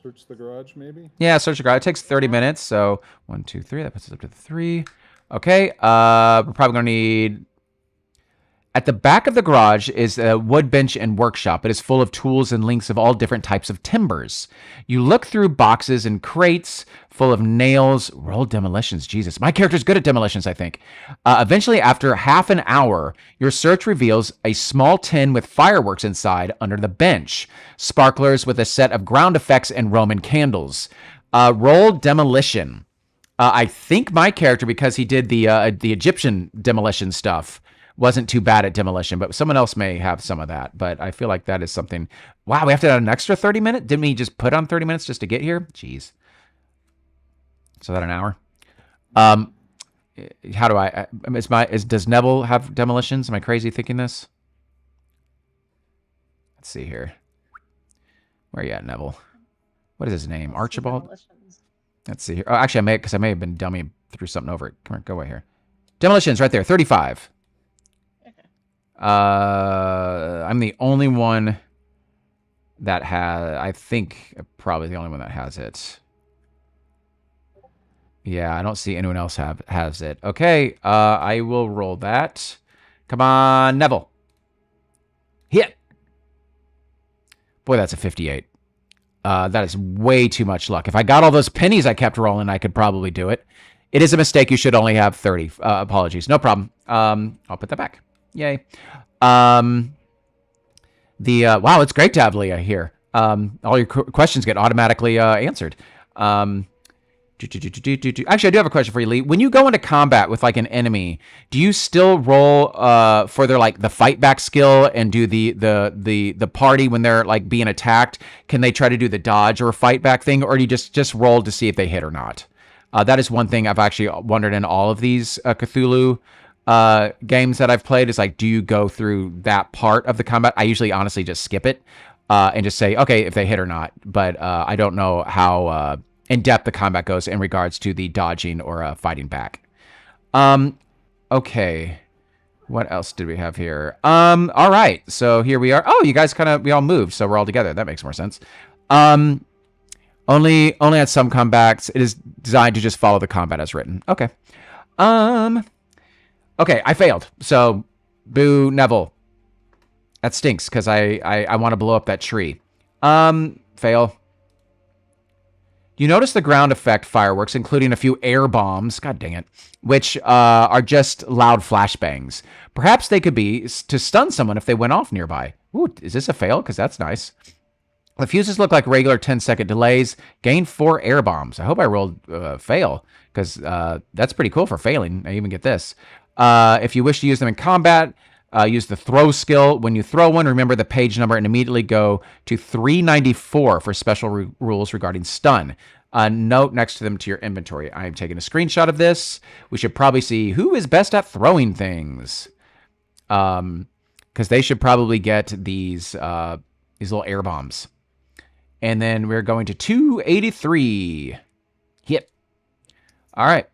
Search the garage, maybe. yeah, search the garage. It takes 30 minutes, so 1, 2, 3. That puts us up to 3. Okay, we're probably gonna need. At the back of the garage is a wood bench and workshop. It is full of tools and links of all different types of timbers. You look through boxes and crates full of nails. Roll demolitions. Jesus, my character's good at demolitions, I think. Eventually, after half an hour, your search reveals a small tin with fireworks inside under the bench. Sparklers with a set of ground effects and Roman candles. Roll demolition. I think my character, because he did the Egyptian demolition stuff, wasn't too bad at demolition, but someone else may have some of that. But I feel like that is something. Wow, we have to add an extra 30 minutes? Didn't we just put on 30 minutes just to get here? Jeez. So that an hour? How do I? Does Neville have demolitions? Am I crazy thinking this? Let's see here. Where are you at, Neville? What is his name? Archibald? Demolitions. Let's see here. Oh, actually, I may have been dummy threw something over it. Come on, go away here. Demolitions right there, 35. I'm the only one that I think probably the only one that has it. Yeah, I don't see anyone else has it. Okay, I will roll that. Come on, Neville. Hit. Boy, that's a 58. That is way too much luck. If I got all those pennies I kept rolling, I could probably do it. It is a mistake. You should only have 30. Apologies. No problem. I'll put that back. Yay. Wow, it's great to have Leah here. All your questions get automatically answered. Actually, I do have a question for you, Lee. When you go into combat with like an enemy, do you still roll for their like the fight back skill and do the party when they're like being attacked? Can they try to do the dodge or fight back thing, or do you just roll to see if they hit or not? That is one thing I've actually wondered in all of these Cthulhu games that I've played is like, do you go through that part of the combat? I usually honestly just skip it and just say, okay, if they hit or not. But I don't know how in depth the combat goes in regards to the dodging or fighting back. Okay. What else did we have here? All right. So here we are. Oh, you guys we all moved, so we're all together. That makes more sense. Only at some combats. It is designed to just follow the combat as written. Okay. Okay, I failed. So, boo, Neville. That stinks because I want to blow up that tree. Fail. You notice the ground effect fireworks, including a few air bombs, god dang it, which are just loud flashbangs. Perhaps they could be to stun someone if they went off nearby. Ooh, is this a fail? Because that's nice. The fuses look like regular 10-second delays. Gain 4 air bombs. I hope I rolled fail, because that's pretty cool for failing. I even get this. If you wish to use them in combat, use the throw skill. When you throw one, remember the page number and immediately go to 394 for special rules regarding stun. Note next to them to your inventory. I am taking a screenshot of this. We should probably see who is best at throwing things. Because they should probably get these little air bombs. And then we're going to 283. Hit. All right.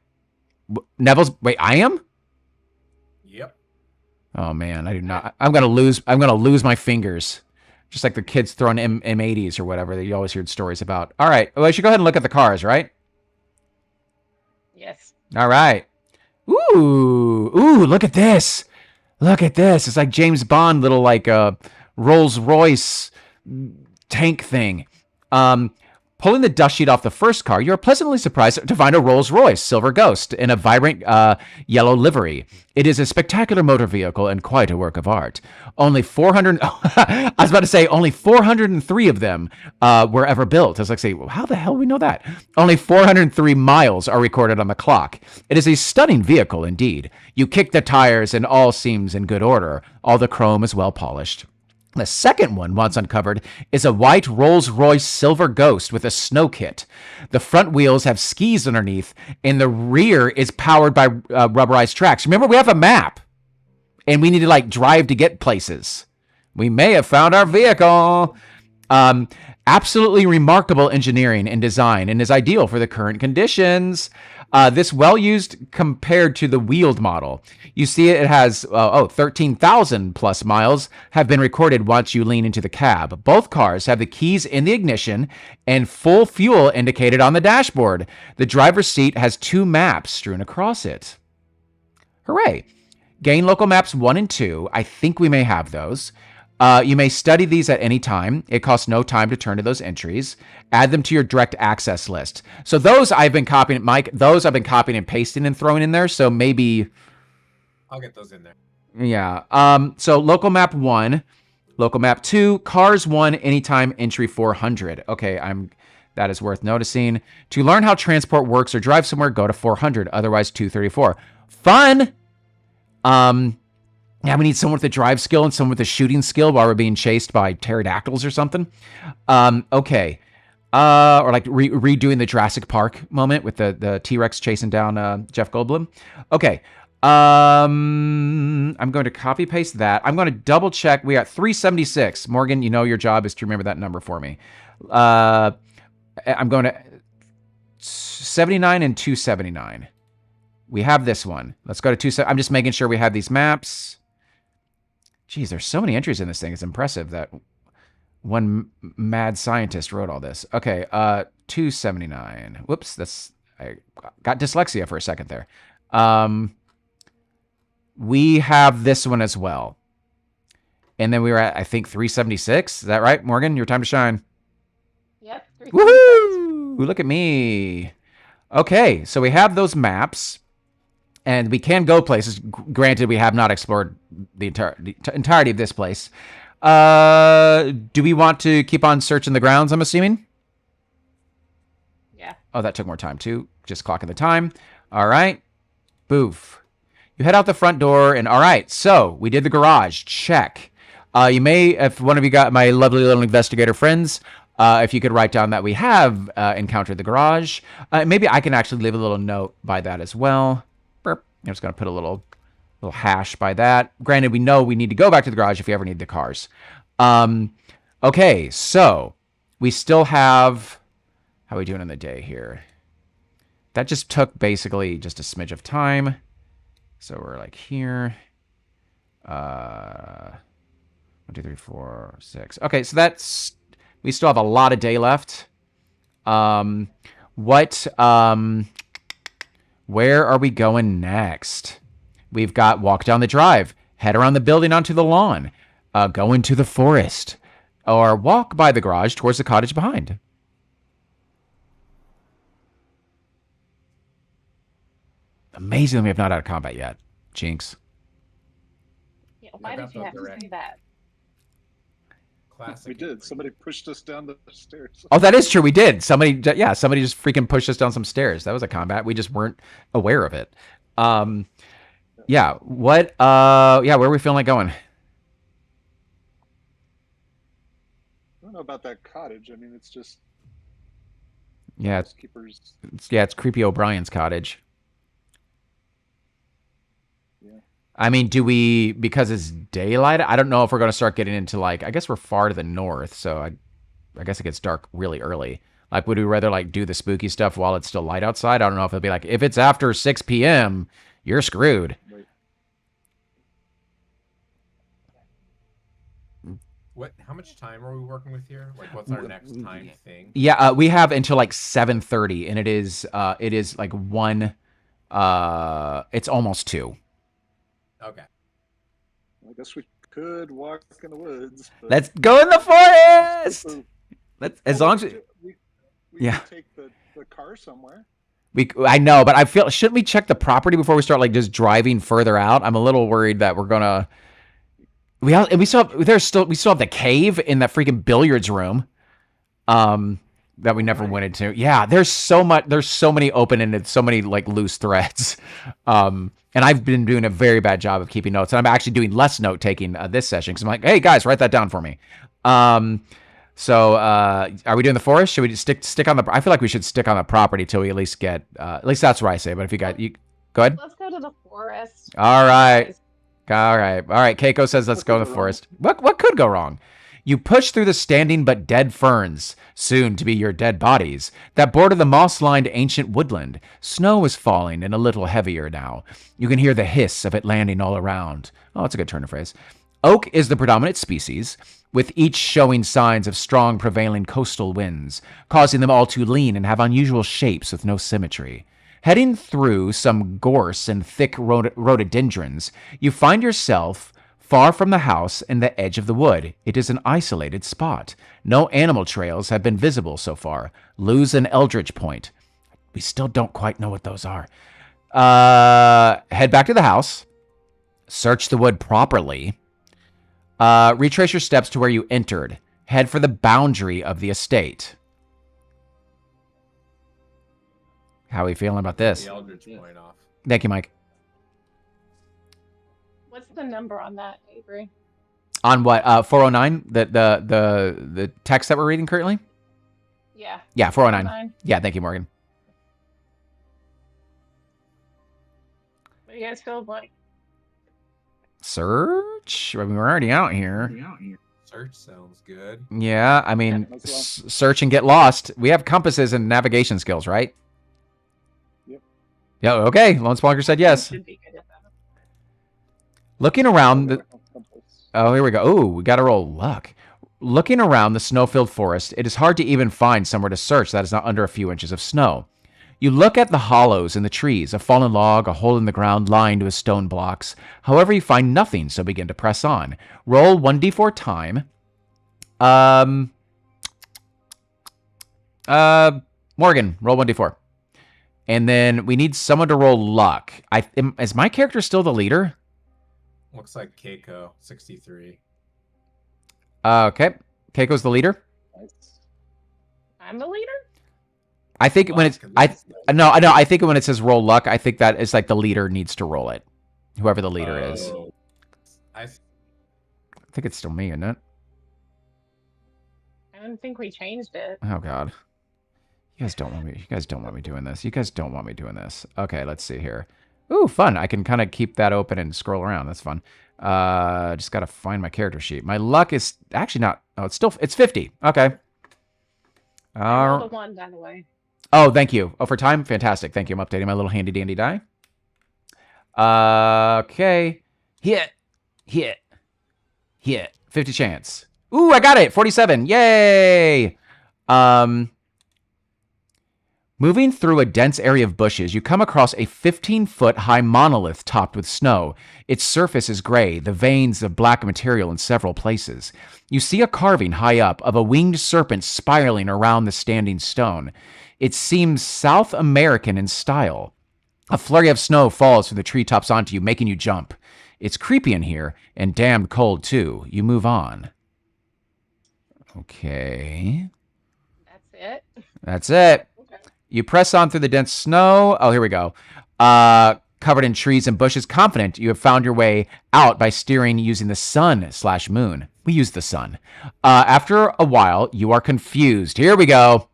Neville's... Wait, I am? Yep. Oh man, I do not. I'm gonna lose my fingers, just like the kids throwing M80s or whatever that you always heard stories about. All right, well, I should go ahead and look at the cars, right? Yes. All right. Ooh, look at this. Look at this. It's like James Bond, little like Rolls Royce tank thing. Pulling the dust sheet off the first car, you're pleasantly surprised to find a Rolls-Royce Silver Ghost in a vibrant yellow livery. It is a spectacular motor vehicle and quite a work of art. Only 400... I was about to say only 403 of them were ever built. I was like, say, well, how the hell do we know that? Only 403 miles are recorded on the clock. It is a stunning vehicle indeed. You kick the tires and all seems in good order. All the chrome is well polished. The second one, once uncovered, is a white Rolls-Royce Silver Ghost with a snow kit. The front wheels have skis underneath, and the rear is powered by rubberized tracks. Remember, we have a map, and we need to, like, drive to get places. We may have found our vehicle. Absolutely remarkable engineering and design, and is ideal for the current conditions. This well-used compared to the wheeled model. You see it has, 13,000 plus miles have been recorded once you lean into the cab. Both cars have the keys in the ignition and full fuel indicated on the dashboard. The driver's seat has 2 maps strewn across it. Hooray. Gain local maps 1 and 2. I think we may have those. You may study these at any time. It costs no time to turn to those entries. Add them to your direct access list. So those I've been copying, Mike, those I've been copying and pasting and throwing in there. So maybe... I'll get those in there. Yeah. So local map 1, local map 2, cars 1, anytime entry 400. Okay, that is worth noticing. To learn how transport works or drive somewhere, go to 400. Otherwise, 234. Fun! Yeah, we need someone with a drive skill and someone with a shooting skill while we're being chased by pterodactyls or something. Okay. Or like redoing the Jurassic Park moment with the T-Rex chasing down Jeff Goldblum. Okay. I'm going to copy paste that. I'm going to double check. We got 376. Morgan, you know your job is to remember that number for me. I'm going to 79 and 279. We have this one. Let's go to 2. I'm just making sure we have these maps. Geez, there's so many entries in this thing. It's impressive that one mad scientist wrote all this. Okay, 279. Whoops, I got dyslexia for a second there. We have this one as well. And then we were at, I think, 376. Is that right, Morgan? Your time to shine. Yep. Woohoo! Look at me. Okay, so we have those maps. And we can go places. Granted, we have not explored the entirety of this place. Do we want to keep on searching the grounds, I'm assuming? Yeah. Oh, that took more time, too. Just clocking the time. All right. Boof. You head out the front door, and all right. So, we did the garage. Check. You may, if one of you got my lovely little investigator friends, if you could write down that we have encountered the garage. Maybe I can actually leave a little note by that as well. I'm just going to put a little hash by that. Granted, we know we need to go back to the garage if we ever need the cars. Okay, so we still have... How are we doing in the day here? That just took basically just a smidge of time. So we're like here. 1, 2, 3, 4, 6. Okay, so that's we still have a lot of day left. What where are we going next? We've got walk down the drive, head around the building onto the lawn, go into the forest, or walk by the garage towards the cottage behind. Amazingly, we have not out of combat yet. Jinx. Yeah, why did you have to say that? Classic. We did. Somebody pushed us down the stairs. Oh, that is true. We did. Somebody just freaking pushed us down some stairs. That was a combat. We just weren't aware of it. Yeah. What? Yeah. Where are we feeling like going? I don't know about that cottage. I mean, it's just Yeah. housekeepers. It's creepy O'Brien's cottage. Yeah. I mean, do we, because it's daylight? I don't know if we're going to start getting into like, I guess we're far to the north, so I guess it gets dark really early. Like, would we rather like do the spooky stuff while it's still light outside? I don't know if it'll be like, if it's after 6 p.m., you're screwed. Right. How much time are we working with here? Like, what's our next time thing? Yeah, we have until like 7:30, and it is like 1. It's almost 2. Okay. I guess we could walk in the woods. But Let's go in the forest. Let's, as long as we Yeah. could take the car somewhere. I know, but I feel, shouldn't we check the property before we start like just driving further out? I'm a little worried that we're gonna. We still have the cave in that freaking billiards room, that we never went into. Yeah, there's so many open-ended, so many like loose threads, and I've been doing a very bad job of keeping notes, and I'm actually doing less note taking this session because I'm like, hey guys, write that down for me. So are we doing the forest? Should we just stick on the? I feel like we should stick on the property till we at least get. At least that's what I say. But if you got you, go ahead. Let's go to the forest. All right. All right. Keiko says let's go in the forest. What could go wrong? You push through the standing but dead ferns, soon to be your dead bodies, that border the moss-lined ancient woodland. Snow is falling and a little heavier now. You can hear the hiss of it landing all around. Oh, that's a good turn of phrase. Oak is the predominant species, with each showing signs of strong prevailing coastal winds, causing them all to lean and have unusual shapes with no symmetry. Heading through some gorse and thick rhododendrons, you find yourself far from the house and the edge of the wood. It is an isolated spot. No animal trails have been visible so far. Lose and Eldridge Point. We still don't quite know what those are. Head back to the house. Search the wood properly. Retrace your steps to where you entered. Head for the boundary of the estate. How are we feeling about this? The Eldridge Point off. Thank you, Mike. What's the number on that, Avery? On what? 409? The text that we're reading currently? Yeah. Yeah, 409. Yeah, thank you, Morgan. What do you guys feel like? Search? I mean, we're already out here. Search sounds good. Yeah, I mean, Yeah, as well. search and get lost. We have compasses and navigation skills, right? Yep. Yeah, okay. Lone Spelunker said yes. Should be good at that. Looking around oh, here we go. Oh, we got to roll luck. Looking around the snow-filled forest, it is hard to even find somewhere to search that is not under a few inches of snow. You look at the hollows in the trees, a fallen log, a hole in the ground lined with stone blocks. However, you find nothing, so begin to press on. Roll 1d4 time. Morgan, roll 1d4. And then we need someone to roll luck. Is my character still the leader? Looks like Keiko, 63. Okay. Keiko's the leader? I'm the leader? I think when it's I think when it says roll luck, I think that it's like the leader needs to roll it. Whoever the leader is. I think it's still me, isn't it? I don't think we changed it. Oh god. You guys don't want me doing this. You guys don't want me doing this. Okay, let's see here. Ooh, fun. I can kind of keep that open and scroll around. That's fun. Just got to find my character sheet. My luck is actually not. Oh, it's 50. Okay. I rolled a 1, by the way. Oh, thank you. Oh, for time? Fantastic. Thank you. I'm updating my little handy dandy die. Okay. Hit. Hit. 50 chance. Ooh, I got it. 47. Yay. Moving through a dense area of bushes, you come across a 15-foot high monolith topped with snow. Its surface is gray, the veins of black material in several places. You see a carving high up of a winged serpent spiraling around the standing stone. It seems South American in style. A flurry of snow falls from the treetops onto you, making you jump. It's creepy in here, and damned cold, too. You move on. Okay. That's it. Okay. You press on through the dense snow. Oh, here we go. Covered in trees and bushes, confident you have found your way out by steering using the sun/moon. We use the sun. After a while, you are confused. Here we go.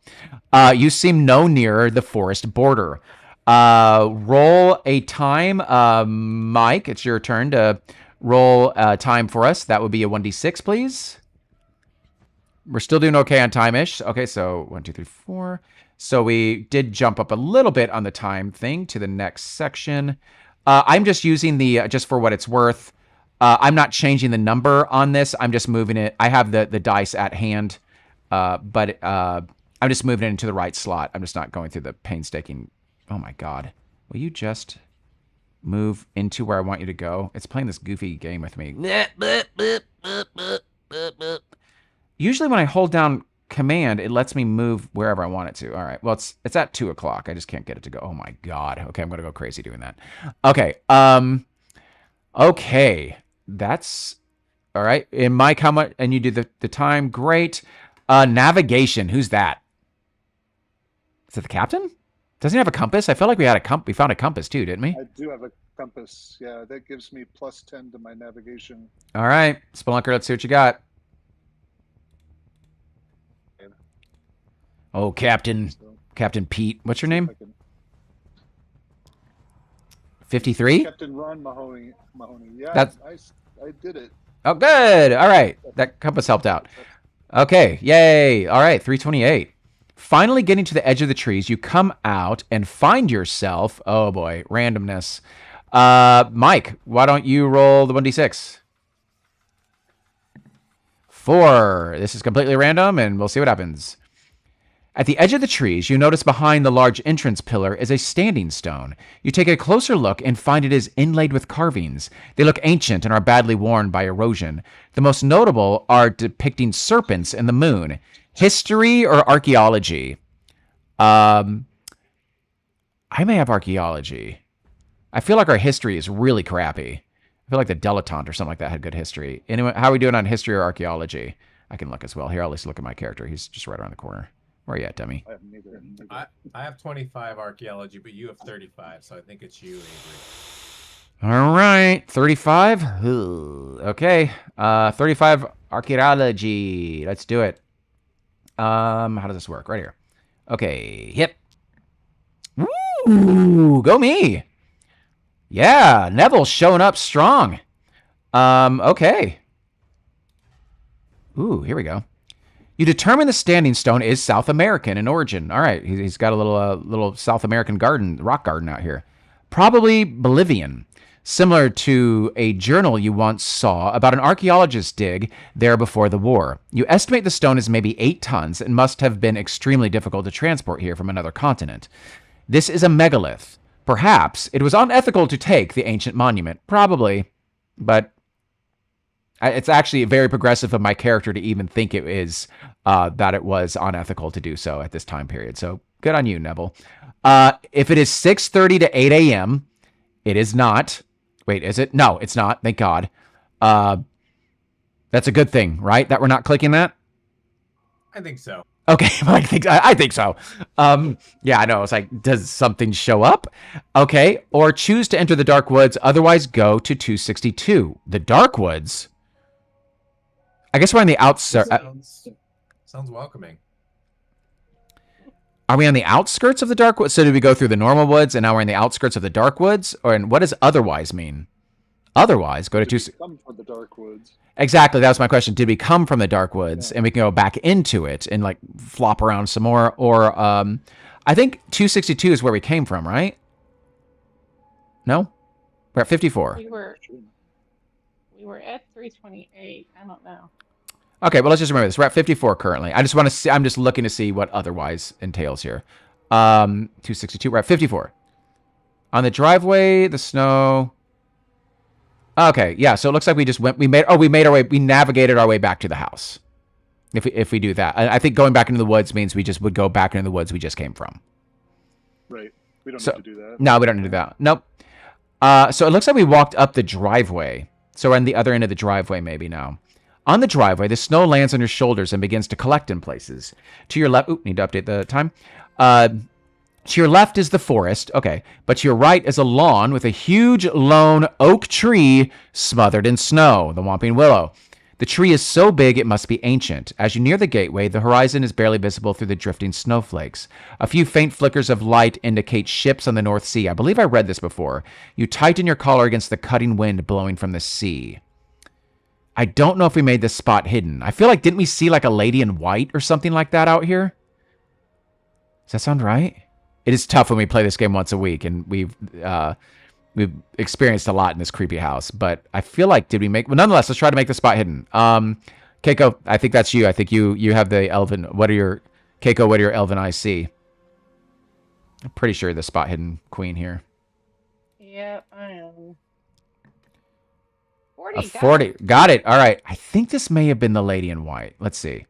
You seem no nearer the forest border. Roll a time. Mike, it's your turn to roll time for us. That would be a 1d6, please. We're still doing okay on time-ish. Okay, so 1, 2, 3, 4. So we did jump up a little bit on the time thing to the next section. I'm just using the, just for what it's worth. I'm not changing the number on this. I'm just moving it. I have the dice at hand, but I'm just moving it into the right slot. I'm just not going through the painstaking. Oh my God. Will you just move into where I want you to go? It's playing this goofy game with me. Usually when I hold down command, it lets me move wherever I want it to. All right. Well, it's at 2 o'clock. I just can't get it to go. Oh my God. Okay. I'm going to go crazy doing that. Okay. Okay. That's all right. In Mike, how much, and you do the time. Great. Navigation. Who's that? Is it the captain? Doesn't he have a compass? I feel like we had we found a compass too, didn't we? I do have a compass. Yeah, that gives me +10 to my navigation. All right. Spelunker, let's see what you got. Oh, Captain Pete. What's your name? 53? Captain Ron Mahoney. Yeah, That's... I did it. Oh, good. All right. That compass helped out. Okay. Yay. All right. 328. Finally getting to the edge of the trees, you come out and find yourself... Oh, boy. Randomness. Mike, why don't you roll the 1d6? 4. This is completely random, and we'll see what happens. At the edge of the trees, you notice behind the large entrance pillar is a standing stone. You take a closer look and find it is inlaid with carvings. They look ancient and are badly worn by erosion. The most notable are depicting serpents and the moon. History or archaeology? I may have archaeology. I feel like our history is really crappy. I feel like the Dilettante or something like that had good history. Anyway, how are we doing on history or archaeology? I can look as well. Here, I'll at least look at my character. He's just right around the corner. Where are you at, dummy? I have neither. I have 25 archaeology, but you have 35, so I think it's you, Avery. All right, 35. Okay, 35 archaeology. Let's do it. How does this work? Right here. Okay, hip. Woo, go me. Yeah, Neville's showing up strong. Okay. Ooh, here we go. You determine the standing stone is South American in origin. All right, he's got a little South American rock garden out here. Probably Bolivian. Similar to a journal you once saw about an archaeologist's dig there before the war. You estimate the stone is maybe 8 tons and must have been extremely difficult to transport here from another continent. This is a megalith. Perhaps it was unethical to take the ancient monument. Probably, but it's actually very progressive of my character to even think it is that it was unethical to do so at this time period. So good on you, Neville. If it is 6:30 to 8 a.m., it is not. Wait, is it? No, it's not. Thank God. That's a good thing, right? That we're not clicking that? I think so. Okay, I think so. Yeah, I know. It's like, does something show up? Okay, or choose to enter the Dark Woods, otherwise go to 262. The Dark Woods? I guess we're on the outskirts. Sounds welcoming. Are we on the outskirts of the Dark Woods? So did we go through the normal woods and now we're in the outskirts of the Dark Woods? Or and what does otherwise mean? Otherwise, go to 2. Come from the Dark Woods. Exactly, that was my question. Did we come from the Dark Woods and we can go back into it and like flop around some more? Or I think 262 is where we came from, right? No? We're at 54. We We were at 328. I don't know. Okay, well, let's just remember this. We're at 54 currently. I just want to see. I'm just looking to see what otherwise entails here. 262. We're at 54. On the driveway, the snow. Okay, yeah. So it looks like we just went. We made our way. We navigated our way back to the house. If we do that, I think going back into the woods means we just would go back into the woods we just came from. Right. We don't So- need to do that. No, we don't need to do that. Nope. So it looks like we walked up the driveway. So we're on the other end of the driveway maybe now. On the driveway, the snow lands on your shoulders and begins to collect in places. To your left, need to update the time. To your left is the forest, okay, but to your right is a lawn with a huge lone oak tree smothered in snow, the Whomping Willow. The tree is so big it must be ancient. As you near the gateway, the horizon is barely visible through the drifting snowflakes. A few faint flickers of light indicate ships on the North Sea. I believe I read this before. You tighten your collar against the cutting wind blowing from the sea. I don't know if we made this spot hidden. I feel like, didn't we see like a lady in white or something like that out here? Does that sound right? It is tough when we play this game once a week, and we've experienced a lot in this creepy house. But I feel like, did we make... Well, nonetheless, let's try to make the spot hidden. Keiko, I think that's you. I think you have the elven... Keiko, what do your elven eyes see? I'm pretty sure the spot hidden queen here. Yep, I am. 40. A got 40. it. Got it. All right. I think this may have been the lady in white. Let's see.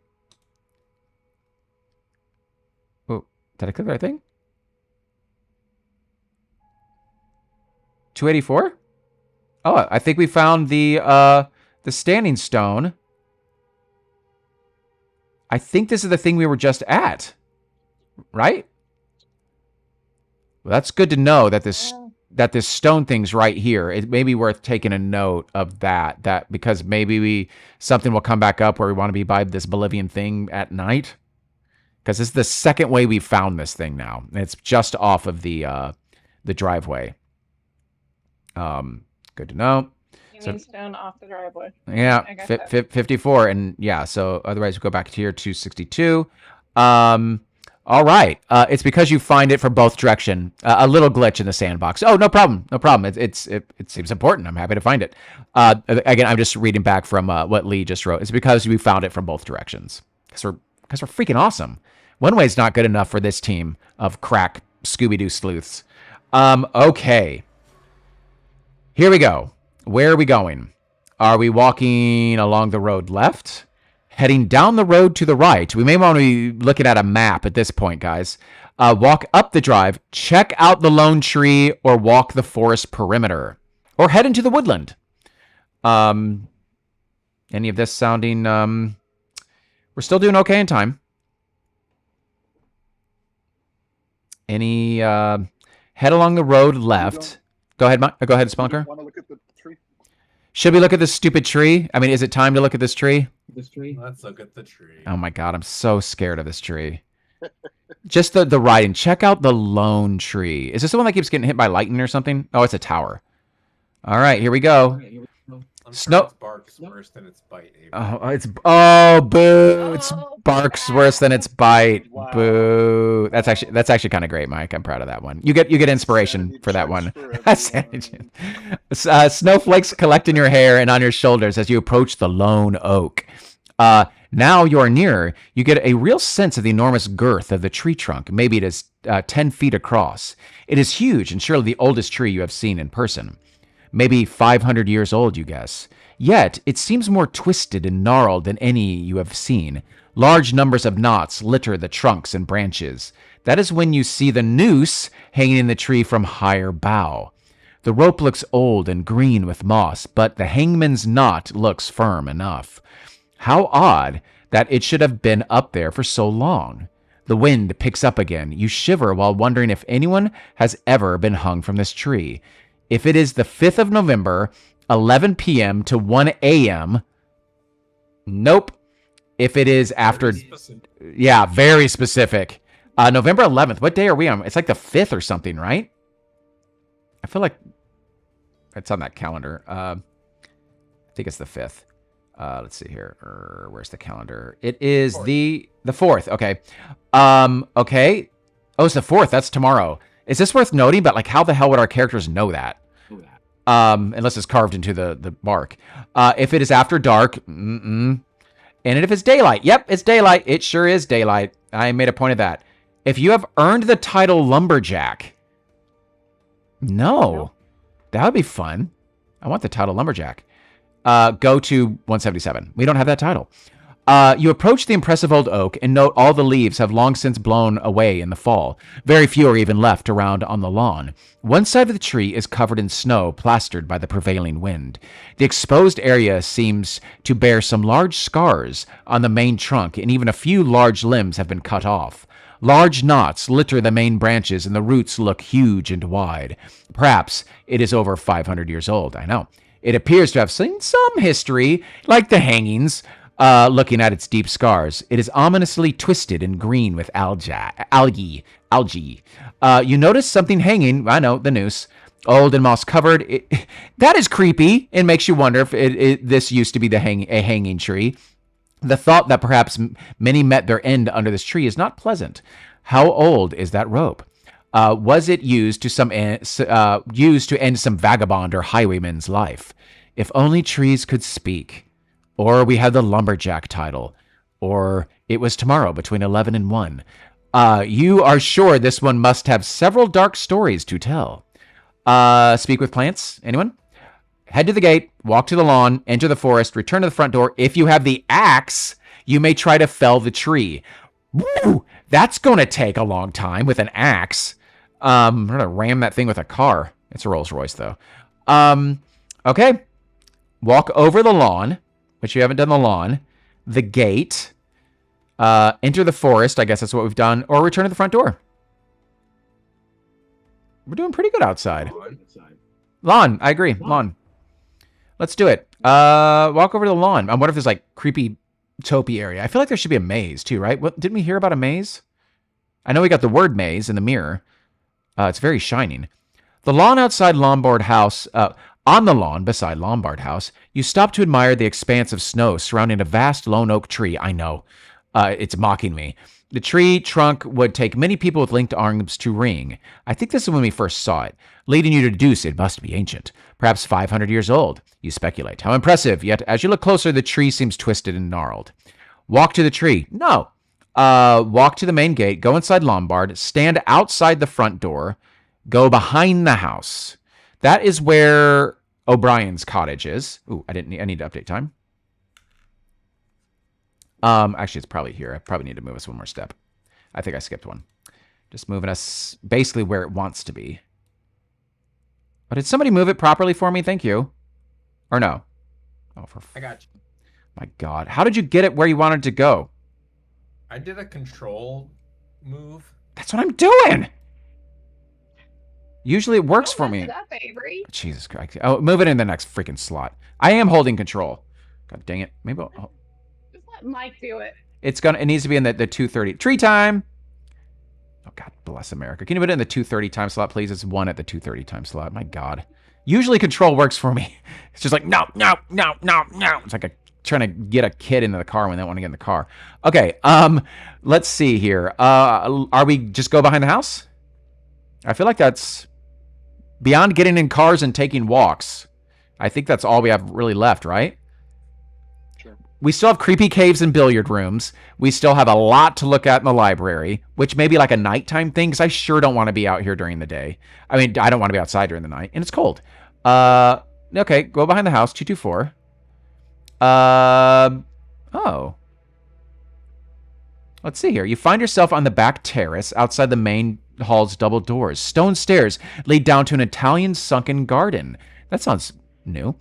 Oh, did I click the right thing? 284? Oh, I think we found the standing stone. I think this is the thing we were just at. Right? Well, that's good to know that this stone thing's right here. It may be worth taking a note of that because maybe something will come back up where we want to be by this Bolivian thing at night. Because this is the second way we've found this thing now. And it's just off of the driveway. Good to know. You mean stone off the driveway. Yeah, I got that. 54. And yeah, so otherwise we go back to here, 262. All right. It's because you find it from both direction. A little glitch in the sandbox. Oh, no problem. No problem. It seems important. I'm happy to find it. Again, I'm just reading back from what Lee just wrote. It's because we found it from both directions. Because we're freaking awesome. One way is not good enough for this team of crack Scooby-Doo sleuths. Okay. Here we go. Where are we going? Are we walking along the road left? Heading down the road to the right. We may want to be looking at a map at this point, guys. Walk up the drive, check out the lone tree, or walk the forest perimeter. Or head into the woodland. Any of this sounding... we're still doing okay in time. Any... head along the road left. Go ahead, go ahead, Spelunker. Want to look at the tree? Should we look at this stupid tree? I mean, is it time to look at this tree? Let's look at the tree. Oh my god, I'm so scared of this tree. Just the writing. Check out the lone tree. Is this the one that keeps getting hit by lightning or something? Oh, it's a tower. All right, here we go. I'm Snow- sure its bark's worse than its bite. Avery. Boo! It's barks worse than its bite. Wow. Boo! That's actually kind of great, Mike. I'm proud of that one. You get inspiration Sanity for that checks one. for everyone. Sanity checks. Snowflakes collect in your hair and on your shoulders as you approach the lone oak. Now you are nearer. You get a real sense of the enormous girth of the tree trunk. Maybe it is 10 feet across. It is huge and surely the oldest tree you have seen in person. Maybe 500 years old, you guess. Yet, it seems more twisted and gnarled than any you have seen. Large numbers of knots litter the trunks and branches. That is when you see the noose hanging in the tree from higher bough. The rope looks old and green with moss, but the hangman's knot looks firm enough. How odd that it should have been up there for so long. The wind picks up again. You shiver while wondering if anyone has ever been hung from this tree. If it is the 5th of November, 11 p.m. to 1 a.m., nope. If it is after, Very specific. yeah, very specific. November 11th, what day are we on? It's like the 5th or something, right? I feel like it's on that calendar. I think it's the 5th. Let's see here. Where's the calendar? It is the 4th. Okay. Okay. Oh, it's the 4th. That's tomorrow. Is this worth noting? But like, how the hell would our characters know that? unless it's carved into the bark. If it is after dark, and if it's daylight, yep, it's daylight. It sure is daylight. I made a point of that. If you have earned the title lumberjack, no, that would be fun. I want the title lumberjack. Go to 177. We don't have that title. You approach the impressive old oak and note all the leaves have long since blown away in the fall. Very few are even left around on the lawn. One side of the tree is covered in snow, plastered by the prevailing wind. The exposed area seems to bear some large scars on the main trunk, and even a few large limbs have been cut off. Large knots litter the main branches, and the roots look huge and wide. Perhaps it is over 500 years old, I know. It appears to have seen some history, like the hangings. Looking at its deep scars, it is ominously twisted and green with algae. You notice something hanging. I know, the noose, old and moss covered. That is creepy and makes you wonder if this used to be a hanging tree. The thought that perhaps many met their end under this tree is not pleasant. How old is that rope? Was it used to end some vagabond or highwayman's life? If only trees could speak. Or we have the lumberjack title. Or it was tomorrow between 11 and 1. You are sure this one must have several dark stories to tell. Speak with plants? Anyone? Head to the gate, walk to the lawn, enter the forest, return to the front door. If you have the axe, you may try to fell the tree. Woo! That's going to take a long time with an axe. I'm going to ram that thing with a car. It's a Rolls Royce, though. Okay. Walk over the lawn. Which you haven't done the lawn, the gate, enter the forest, I guess that's what we've done, or return to the front door. We're doing pretty good outside. Lawn, I agree, lawn. Let's do it. Walk over to the lawn. I wonder if there's like creepy topey area. I feel like there should be a maze too, right? Didn't we hear about a maze? I know we got the word maze in the mirror. It's very shining. The lawn outside Lombard House... On the lawn beside Lombard House, you stop to admire the expanse of snow surrounding a vast lone oak tree. I know. It's mocking me. The tree trunk would take many people with linked arms to wring. I think this is when we first saw it, leading you to deduce it must be ancient, perhaps 500 years old. You speculate. How impressive, yet as you look closer, the tree seems twisted and gnarled. Walk to the tree. No. Walk to the main gate, go inside Lombard, stand outside the front door, go behind the house. That is where O'Brien's cottage is. Ooh, I need to update time. Actually, it's probably here. I probably need to move us one more step. I think I skipped one. Just moving us basically where it wants to be. But did somebody move it properly for me? Thank you. Or no? Oh, I got you. My God. How did you get it where you wanted to go? I did a control move. That's what I'm doing. Usually it works for me. Mess it up, Avery. Jesus Christ. Oh, move it in the next freaking slot. I am holding control. God dang it. Maybe I'll... Just let Mike do it. It needs to be in the 2:30. Tree time. Oh, God bless America. Can you put it in the 2:30 time slot, please? It's 1 at the 2:30 time slot. My God. Usually control works for me. It's just like, no. It's like trying to get a kid into the car when they don't want to get in the car. Okay. Let's see here. Are we just go behind the house? I feel like that's beyond getting in cars and taking walks. I think that's all we have really left, right? Sure. We still have creepy caves and billiard rooms. We still have a lot to look at in the library, which may be like a nighttime thing, because I sure don't want to be out here during the day. I mean, I don't want to be outside during the night, and it's cold. Okay, go behind the house, 224. Oh. Let's see here. You find yourself on the back terrace outside the main hall's double doors. Stone stairs lead down to an Italian sunken garden. That sounds new.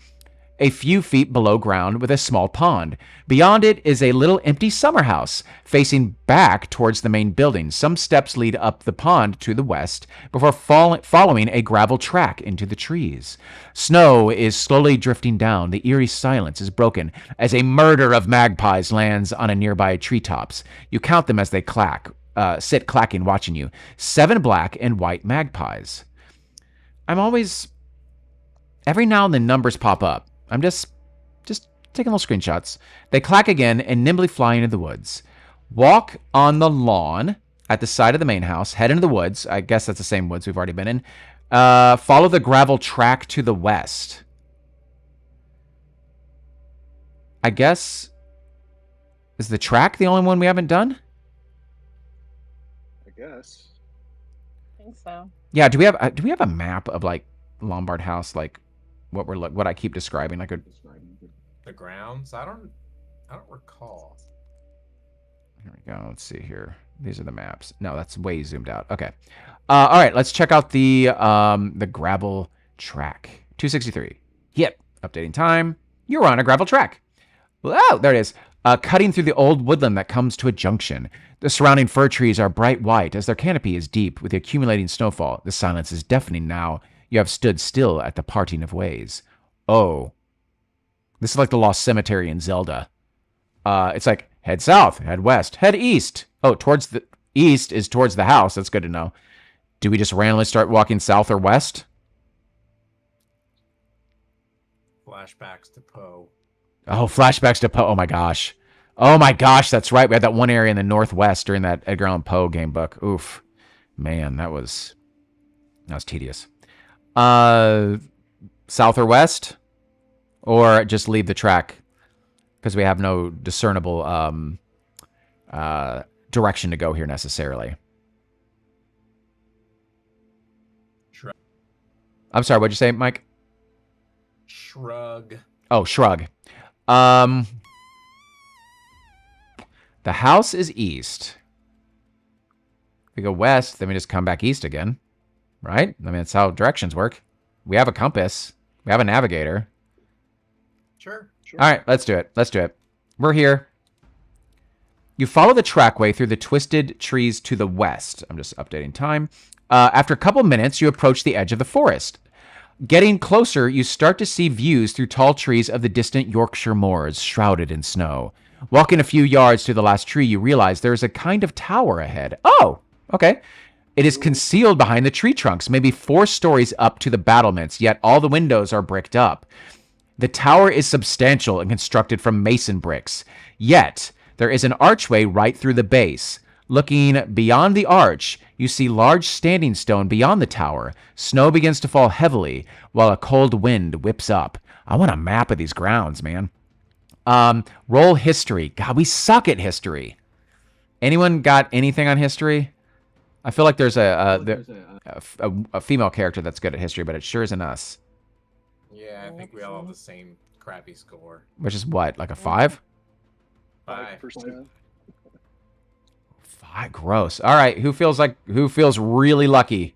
A few feet below ground with a small pond. Beyond it is a little empty summer house facing back towards the main building. Some steps lead up the pond to the west before following a gravel track into the trees. Snow is slowly drifting down. The eerie silence is broken as a murder of magpies lands on a nearby treetops. You count them as they sit clacking, watching you. 7 black and white magpies. Every now and then numbers pop up. I'm just taking little screenshots. They clack again and nimbly fly into the woods. Walk on the lawn at the side of the main house. Head into the woods. I guess that's the same woods we've already been in. Follow the gravel track to the west. I guess... Is the track the only one we haven't done? I guess. I think so. Yeah, do we have a map of like Lombard House, like what I keep describing? Like The grounds? I don't recall. here we go. Let's see here. These are the maps. No, that's way zoomed out. Okay. All right, let's check out the gravel track. 263. Yep. Updating time. You're on a gravel track. Oh, there it is. Cutting through the old woodland that comes to a junction. The surrounding fir trees are bright white as their canopy is deep with the accumulating snowfall. The silence is deafening now. You have stood still at the parting of ways. Oh. This is like the Lost Cemetery in Zelda. It's like, head south, head west, head east. Oh, towards the east is towards the house. That's good to know. Do we just randomly start walking south or west? Flashbacks to Poe. Oh, flashbacks to Poe. Oh my gosh. Oh my gosh, that's right. We had that one area in the northwest during that Edgar Allan Poe game book. Oof. Man, that was tedious. South or west? Or just leave the track? Because we have no discernible direction to go here necessarily. Shrug. I'm sorry, what'd you say, Mike? Shrug. Oh, shrug. The house is east. If we go west, then we just come back east again. Right? I mean, that's how directions work. We have a compass. We have a navigator. Sure. All right, let's do it. Let's do it. We're here. You follow the trackway through the twisted trees to the west. I'm just updating time. After a couple minutes, you approach the edge of the forest. Getting closer, you start to see views through tall trees of the distant Yorkshire moors, shrouded in snow. Walking a few yards to the last tree, you realize there is a kind of tower ahead. Oh, okay. It is concealed behind the tree trunks, maybe 4 stories up to the battlements, yet all the windows are bricked up. The tower is substantial and constructed from mason bricks. Yet, there is an archway right through the base. Looking beyond the arch, you see large standing stone beyond the tower. Snow begins to fall heavily, while a cold wind whips up. I want a map of these grounds, man. Roll history. God, we suck at history. Anyone got anything on history? I feel like there's a female character that's good at history, but it sure isn't us. Yeah, I think we all have the same crappy score. Which is what, like a 5? 5%. 5, gross. All right, who feels really lucky?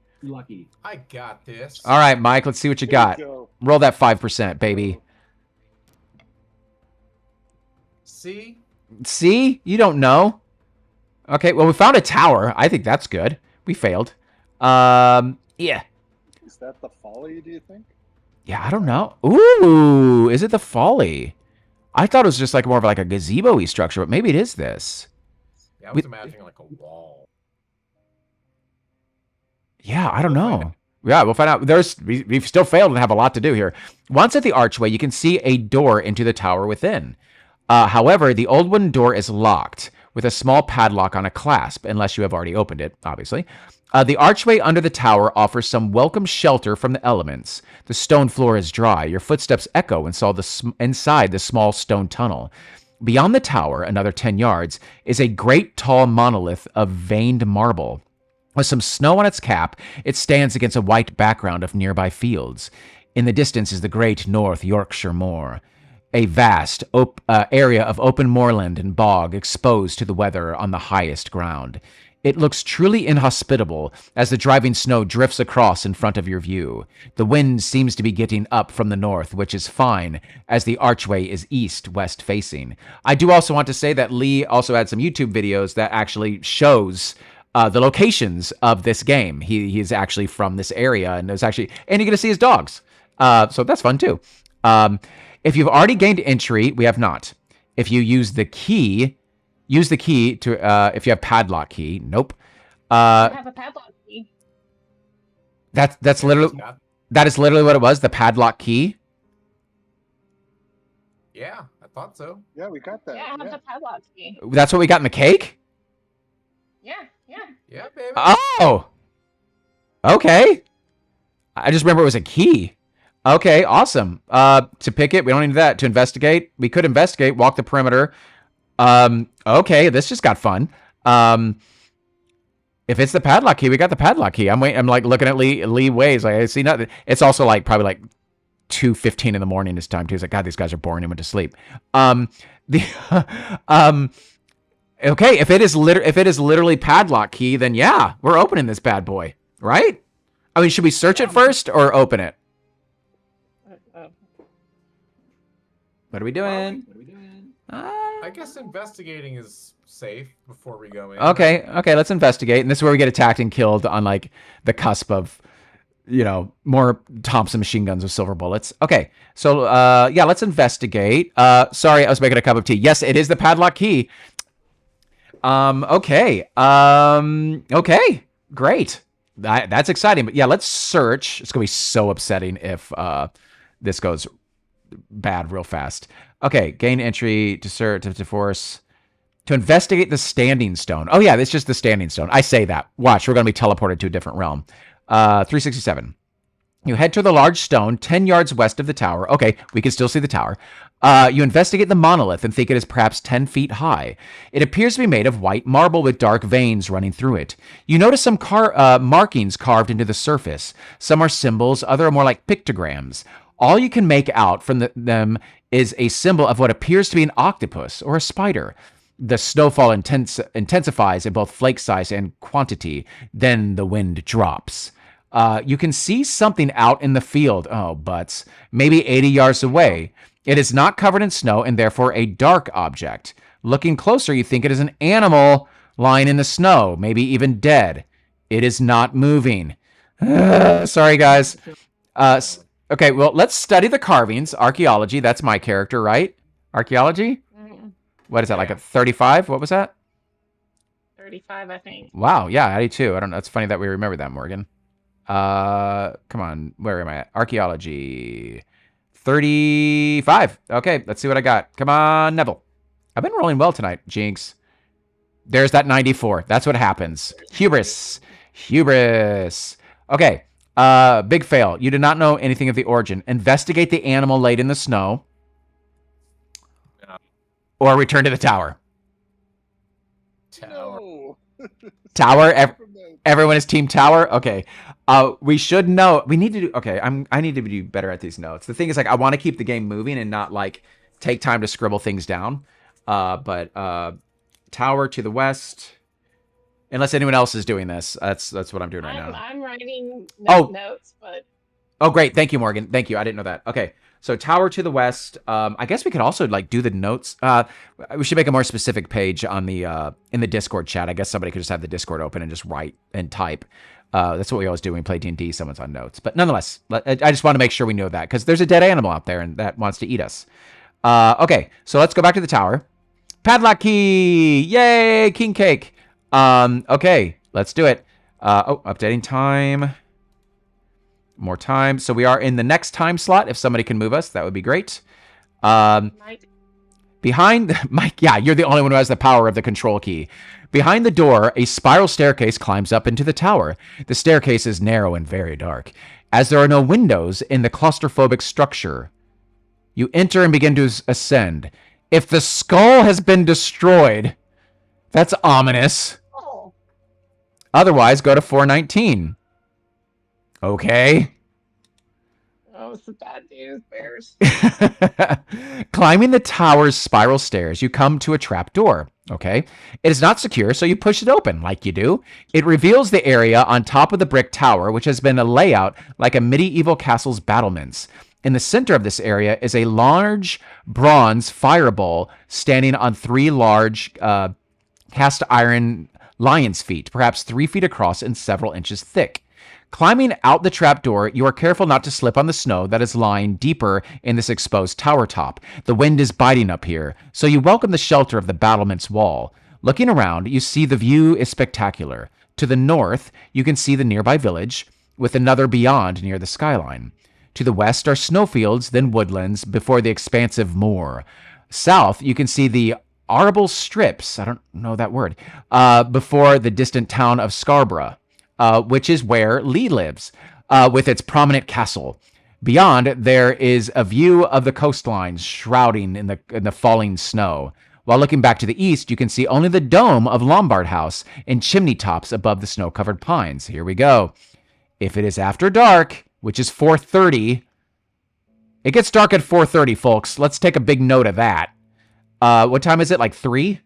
I got this. All right, Mike, let's see what you got. Go. Roll that 5%, baby. See? See? You don't know. Okay, well, we found a tower. I think that's good. We failed. Yeah. Is that the folly, do you think? Yeah, I don't know. Ooh, is it the folly? I thought it was just like more of like a gazebo-y structure, but maybe it is this. Yeah, I was imagining like a wall. Yeah, I don't We'll find know. Yeah, we'll find out. We've still failed and have a lot to do here. Once at the archway, you can see a door into the tower within. However, the old wooden door is locked with a small padlock on a clasp, unless you have already opened it, obviously. The archway under the tower offers some welcome shelter from the elements. The stone floor is dry. Your footsteps echo inside the small stone tunnel. Beyond the tower, another 10 yards, is a great tall monolith of veined marble. With some snow on its cap, it stands against a white background of nearby fields. In the distance is the great North Yorkshire Moor, a vast area of open moorland and bog exposed to the weather on the highest ground. It looks truly inhospitable as the driving snow drifts across in front of your view. The wind seems to be getting up from the north, which is fine, as the archway is east-west facing. I do also want to say that Lee also had some YouTube videos that actually shows the locations of this game. He is actually from this area, and you're going to see his dogs. So that's fun too. If you've already gained entry, we have not. If you use the key to, if you have padlock key, nope. I have a padlock key. That is literally what it was, the padlock key. Yeah, I thought so. Yeah, we got that. Yeah, I have the padlock key. That's what we got in the cake? Yeah. Yeah, baby. Oh! Okay. I just remember it was a key. Okay, awesome. To pick it, we don't need that. To investigate, we could investigate, walk the perimeter. Okay, this just got fun. If it's the padlock key, we got the padlock key. I'm like looking at Lee Ways. Like I see nothing. It's also like probably like 2:15 in the morning this time too. He's like, God, these guys are boring. He went to sleep. Okay, if it is literally padlock key, then yeah, we're opening this bad boy, right? I mean, should we search it first or open it? What are we doing? I guess investigating is safe before we go in. Okay, let's investigate. And this is where we get attacked and killed on like the cusp of, more Thompson machine guns with silver bullets. Okay, so yeah, let's investigate. Sorry, I was making a cup of tea. Yes, it is the padlock key. Okay, great. That's exciting. But yeah, let's search. It's gonna be so upsetting if this goes bad real fast. Okay, gain entry to search to force to investigate the standing stone. Oh yeah, it's just the standing stone. I say that. Watch, we're gonna be teleported to a different realm. 367. You head to the large stone 10 yards west of the tower. Okay, we can still see the tower. You investigate the monolith and think it is perhaps 10 feet high. It appears to be made of white marble with dark veins running through it. You notice some markings carved into the surface. Some are symbols, other are more like pictograms. All you can make out from them is a symbol of what appears to be an octopus or a spider. The snowfall intensifies in both flake size and quantity. Then the wind drops. You can see something out in the field. Oh, butts. Maybe 80 yards away. It is not covered in snow and therefore a dark object. Looking closer, you think it is an animal lying in the snow, maybe even dead. It is not moving. Sorry, guys. Okay, well, let's study the carvings. Archaeology, that's my character, right? Archaeology? What is that, like a 35? What was that? 35, I think. Wow, yeah, 82. I don't know. It's funny that we remember that, Morgan. Come on. Where am I at? Archaeology. 35. Okay, let's see what I got. Come on, Neville. I've been rolling well tonight, Jinx. There's that 94. That's what happens. Hubris. Okay, big fail. You do not know anything of the origin. Investigate the animal laid in the snow. Or return to the tower. No. Tower? Everyone is team tower? Okay. We should know. We need to do... Okay, I need to do better at these notes. The thing is, like, I want to keep the game moving and not, like, take time to scribble things down. But tower to the west... Unless anyone else is doing this. That's what I'm doing right now. I'm writing notes, but... Oh, great. Thank you, Morgan. Thank you. I didn't know that. Okay. So tower to the west. I guess we could also like do the notes. We should make a more specific page on the in the Discord chat. I guess somebody could just have the Discord open and just write and type. That's what we always do when we play D&D. Someone's on notes. But nonetheless, I just want to make sure we know that because there's a dead animal out there and that wants to eat us. Okay, so let's go back to the tower. Padlock key! Yay! King cake! Okay, let's do it. Updating time. More time. So we are in the next time slot. If somebody can move us, that would be great. Behind Mike, yeah, you're the only one who has the power of the control key. Behind the door, a spiral staircase climbs up into the tower. The staircase is narrow and very dark. As there are no windows in the claustrophobic structure, you enter and begin to ascend. If the skull has been destroyed, that's ominous. Oh. Otherwise, go to 419. Okay. Oh, it's the bad news bears. Climbing the tower's spiral stairs, you come to a trap door. Okay. It is not secure, so you push it open, like you do. It reveals the area on top of the brick tower, which has been a layout like a medieval castle's battlements. In the center of this area is a large bronze fireball standing on three large cast iron lion's feet, perhaps 3 feet across and several inches thick. Climbing out the trapdoor, you are careful not to slip on the snow that is lying deeper in this exposed tower top. The wind is biting up here, so you welcome the shelter of the battlement's wall. Looking around, you see the view is spectacular. To the north, you can see the nearby village, with another beyond near the skyline. To the west are snowfields, then woodlands, before the expansive moor. South, you can see the arable strips, I don't know that word, before the distant town of Scarborough. Which is where Lee lives. with its prominent castle. Beyond, there is a view of the coastline shrouding in the falling snow. While looking back to the east, you can see only the dome of Lombard House and chimney tops above the snow-covered pines. Here we go. If it is after dark, which is 4:30, it gets dark at 4:30, folks. Let's take a big note of that. What time is it? Like 3?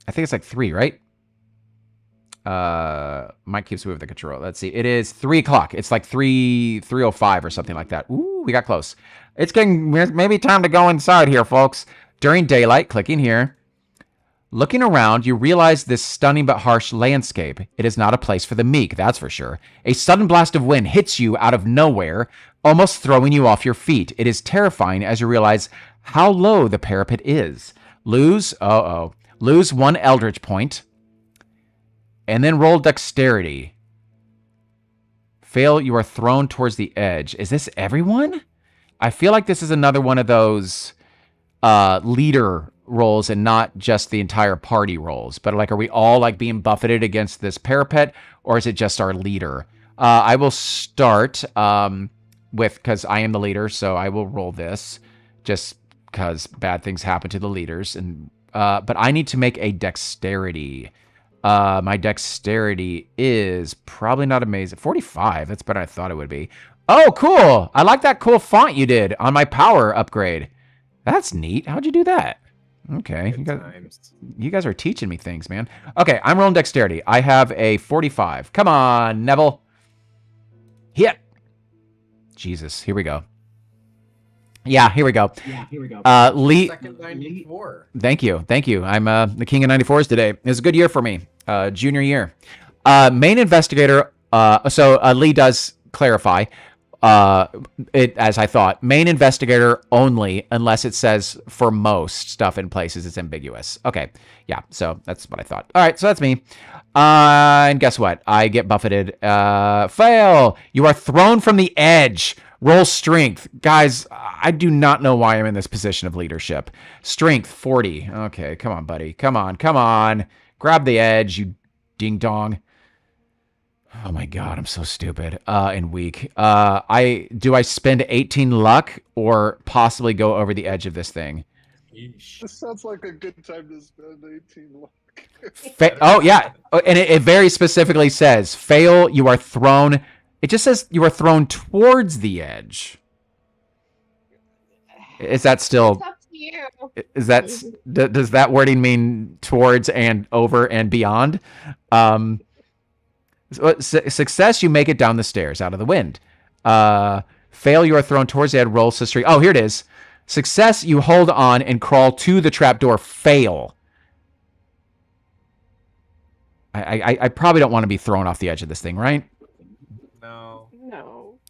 I think it's like 3, right? Mike keeps moving the control. Let's see. It is 3 o'clock. It's like 3:05 or something like that. Ooh, we got close. It's getting maybe time to go inside here, folks. During daylight, clicking here. Looking around, you realize this stunning but harsh landscape. It is not a place for the meek, that's for sure. A sudden blast of wind hits you out of nowhere, almost throwing you off your feet. It is terrifying as you realize how low the parapet is. Lose 1 eldritch point, and then roll dexterity. Fail, you are thrown towards the edge. Is this everyone? I feel like this is another one of those leader rolls and not just the entire party rolls. But like, are we all like being buffeted against this parapet, or is it just our leader? I will start because I am the leader, so I will roll this just because bad things happen to the leaders. And but I need to make a dexterity. My dexterity is probably not amazing. 45. That's better than I thought it would be. Oh, cool. I like that cool font you did on my power upgrade. That's neat. How'd you do that? Okay. You guys are teaching me things, man. Okay, I'm rolling dexterity. I have a 45. Come on, Neville. Hit. Jesus, here we go. Yeah, here we go. Lee. Second 94. Thank you. I'm the king of 94s today. It was a good year for me. Junior year. Main investigator. So Lee does clarify. It, as I thought, main investigator only, unless it says for most stuff in places it's ambiguous. Okay, yeah, so that's what I thought. All right, so that's me. And guess what? I get buffeted. Fail. You are thrown from the edge. Roll strength. Guys, I do not know why I'm in this position of leadership. Strength 40. Okay, come on, buddy. Come on. Grab the edge, you ding dong. Oh my god, I'm so stupid and weak. Do I spend 18 luck or possibly go over the edge of this thing? Yeesh. This sounds like a good time to spend 18 luck. Oh yeah, and it very specifically says fail. You are thrown. It just says you are thrown towards the edge. Is that still? It's up to you. Is that does that wording mean towards and over and beyond? Success, you make it down the stairs out of the wind. Fail, you are thrown towards the edge. Roll history. Oh, here it is. Success, you hold on and crawl to the trapdoor. Fail. I probably don't want to be thrown off the edge of this thing, right? No.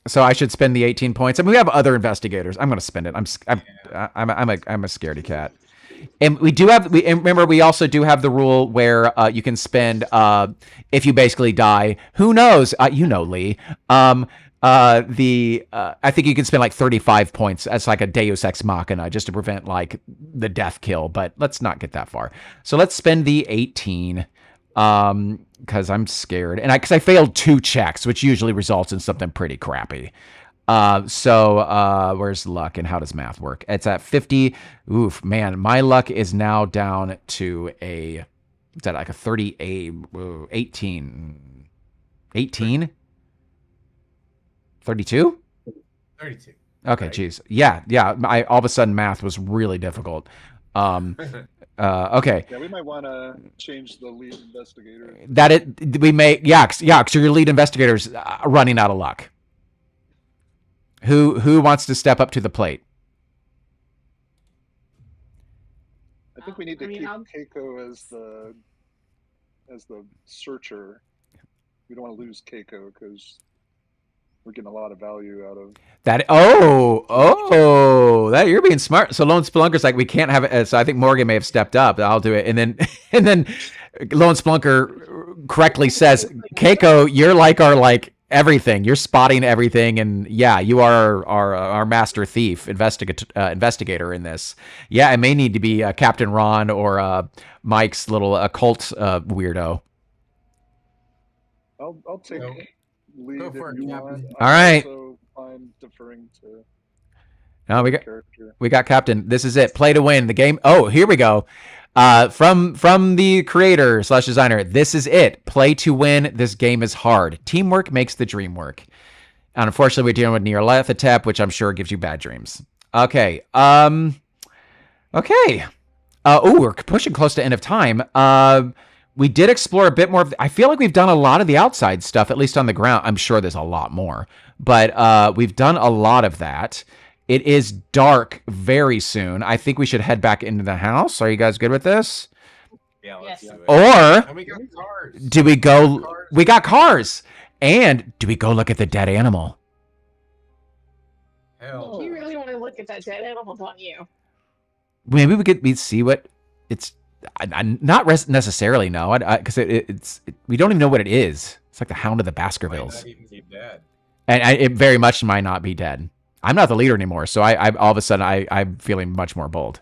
So I should spend the 18 points. I mean, we have other investigators. I'm going to spend it. I'm a scaredy cat. And we do have. And remember, we also do have the rule where you can spend if you basically die. Who knows? You know, Lee. I think you can spend like 35 points as like a Deus Ex Machina just to prevent like the death kill. But let's not get that far. So let's spend the 18. Because I'm scared, and because I failed 2 checks, which usually results in something pretty crappy. So where's luck and how does math work? It's at 50. Oof, man, my luck is now down to is that like a 38, 18, 18, 32? 32. Okay, geez. Yeah. All of a sudden math was really difficult. Okay. Yeah, we might want to change the lead investigator. So your lead investigator's running out of luck. Who wants to step up to the plate? I think we need to keep Keiko as the searcher. We don't want to lose Keiko because we're getting a lot of value out of that. That you're being smart. So Lone Spelunker's like, we can't have it. So I think Morgan may have stepped up. I'll do it. And then Lone Spelunker correctly says, Keiko, you're like our like everything. You're spotting everything. And yeah, you are our master thief investigator in this. Yeah, it may need to be Captain Ron or Mike's little occult weirdo. I'll take Go lead for if it, you Captain. want. All right. Also, I'm deferring to No, the character. we got Captain. This is it. Play to win the game. Oh, here we go. From the creator / designer. This is it. Play to win. This game is hard. Teamwork makes the dream work. And unfortunately, we're dealing with Nyarlathotep, which I'm sure gives you bad dreams. Okay. Okay. We're pushing close to end of time. We did explore a bit more. I feel like we've done a lot of the outside stuff, at least on the ground. I'm sure there's a lot more, but we've done a lot of that. It is dark very soon. I think we should head back into the house. Are you guys good with this? Yeah, let's Yes. do it. Or And we got cars. do we go? We got cars. And do we go look at the dead animal? Hell. You really want to look at that dead animal, don't you? Maybe we'd see what it's. Not necessarily no, because we don't even know what it is. It's like the Hound of the Might Baskervilles, not even be dead. and it very much might not be dead. I'm not the leader anymore, so I all of a sudden I'm feeling much more bold.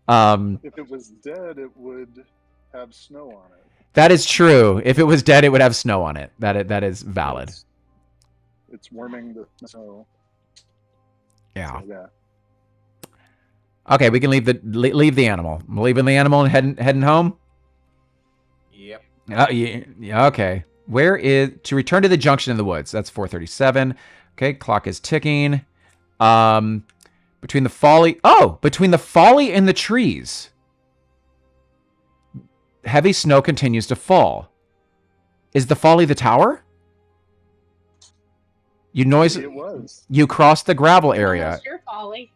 If it was dead, it would have snow on it. That is true. If it was dead, it would have snow on it. That is valid. It's warming the snow. Yeah. So, yeah. Okay, we can leave the animal. I'm leaving the animal and heading home. Yep. Yeah. Okay. Where is to return to the junction in the woods? That's 4:37. Okay, clock is ticking. Between the folly and the trees. Heavy snow continues to fall. Is the folly the tower? You was. You crossed the gravel area. That's your folly.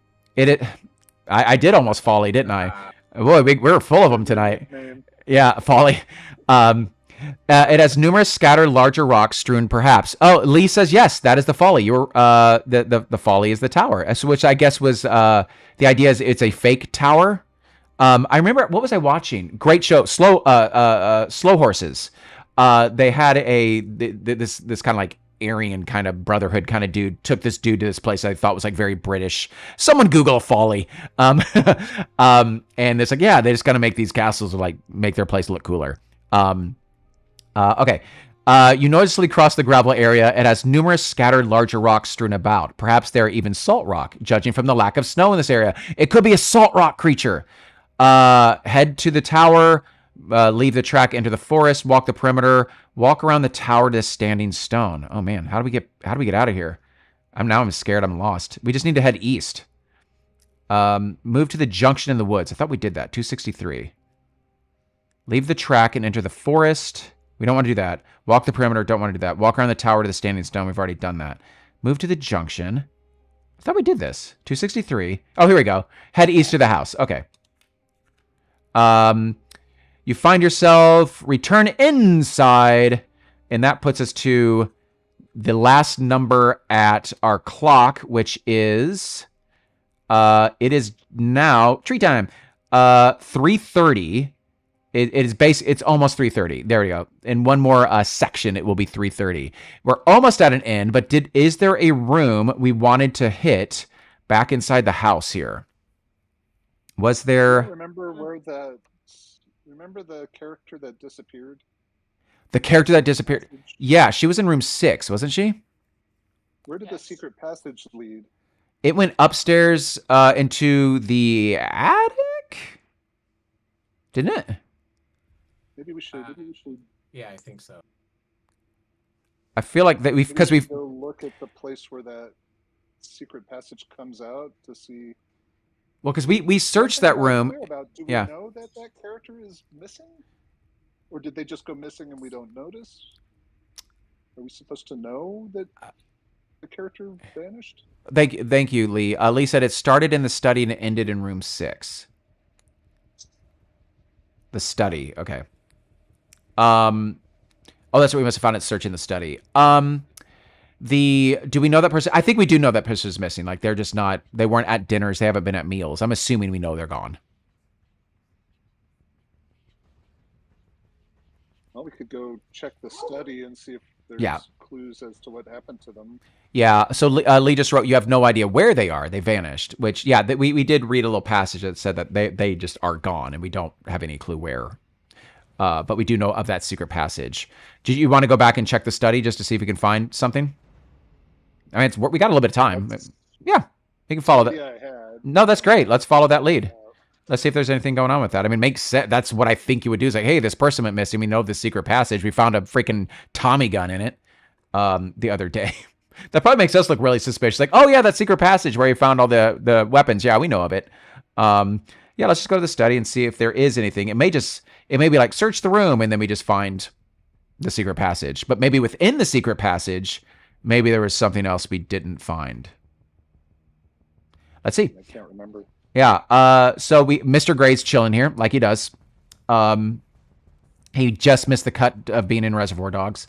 I did almost folly, didn't I? Boy, we're full of them tonight. Name. Yeah, folly. It has numerous scattered larger rocks strewn, perhaps. Oh, Lee says yes, that is the folly. The folly is the tower, which I guess was the idea is it's a fake tower. I remember what was I watching? Great show, Slow Horses. They had this kind of like Aryan kind of brotherhood kind of dude took this dude to this place I thought was like very British. Someone Google folly. And it's like, yeah, they just got to make these castles like make their place look cooler. Okay. You noiselessly cross the gravel area. It has numerous scattered larger rocks strewn about. Perhaps they're even salt rock, judging from the lack of snow in this area. It could be a salt rock creature. Head to the tower, leave the track, enter the forest, walk the perimeter, walk around the tower to the standing stone. Oh man, how do we get out of here? I'm scared. I'm lost. We just need to head east. Move to the junction in the woods. I thought we did that. 263. Leave the track and enter the forest. We don't want to do that. Walk the perimeter. Don't want to do that. Walk around the tower to the standing stone. We've already done that. Move to the junction. I thought we did this. 263. Oh, here we go. Head east to the house. Okay. You find yourself, return inside, and that puts us to the last number at our clock, which is, it is now tree time, 3:30. It's almost 3:30. There we go. In one more section, it will be 3:30. We're almost at an end, but is there a room we wanted to hit back inside the house here? Was there? Remember the character that disappeared? The character that disappeared? Yeah, she was in room 6, wasn't she? Where did the secret passage lead? It went upstairs into the attic? Didn't it? Maybe we should. Yeah, I think so. I feel like that we've go look at the place where that secret passage comes out to see. Well, because we searched that room. Do we know that character is missing? Or did they just go missing and we don't notice? Are we supposed to know that the character vanished? Thank you, Lee. Lee said it started in the study and it ended in room 6. The study, okay. Oh, that's what we must have found it searching the study. Do we know that person? I think we do know that person is missing. Like they weren't at dinners. They haven't been at meals. I'm assuming we know they're gone. Well, we could go check the study and see if there's clues as to what happened to them. Yeah. So Lee just wrote, you have no idea where they are. They vanished, which, yeah, we did read a little passage that said that they just are gone and we don't have any clue where. But we do know of that secret passage. Do you want to go back and check the study just to see if we can find something? I mean, we got a little bit of time. Yeah, you can follow that. No, that's great. Let's follow that lead. Let's see if there's anything going on with that. I mean, makes sense. That's what I think you would do. Is like, hey, this person went missing. We know this secret passage. We found a freaking Tommy gun in it the other day. That probably makes us look really suspicious. Like, oh yeah, that secret passage where you found all the weapons. Yeah, we know of it. Yeah, let's just go to the study and see if there is anything. It may be like search the room and then we just find the secret passage. But maybe within the secret passage, maybe there was something else we didn't find. Let's see. I can't remember. Yeah. So Mr. Gray's chilling here like he does. He just missed the cut of being in Reservoir Dogs.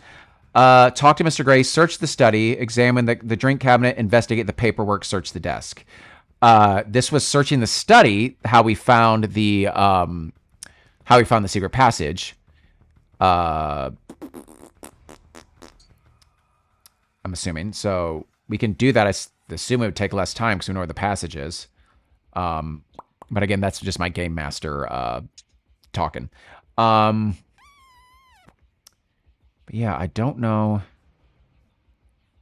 Talk to Mr. Gray, search the study, examine the drink cabinet, investigate the paperwork, search the desk. This was searching the study, how we found the secret passage. I'm assuming. So we can do that. I assume it would take less time because we know where the passage is. But again, that's just my game master talking. But yeah, I don't know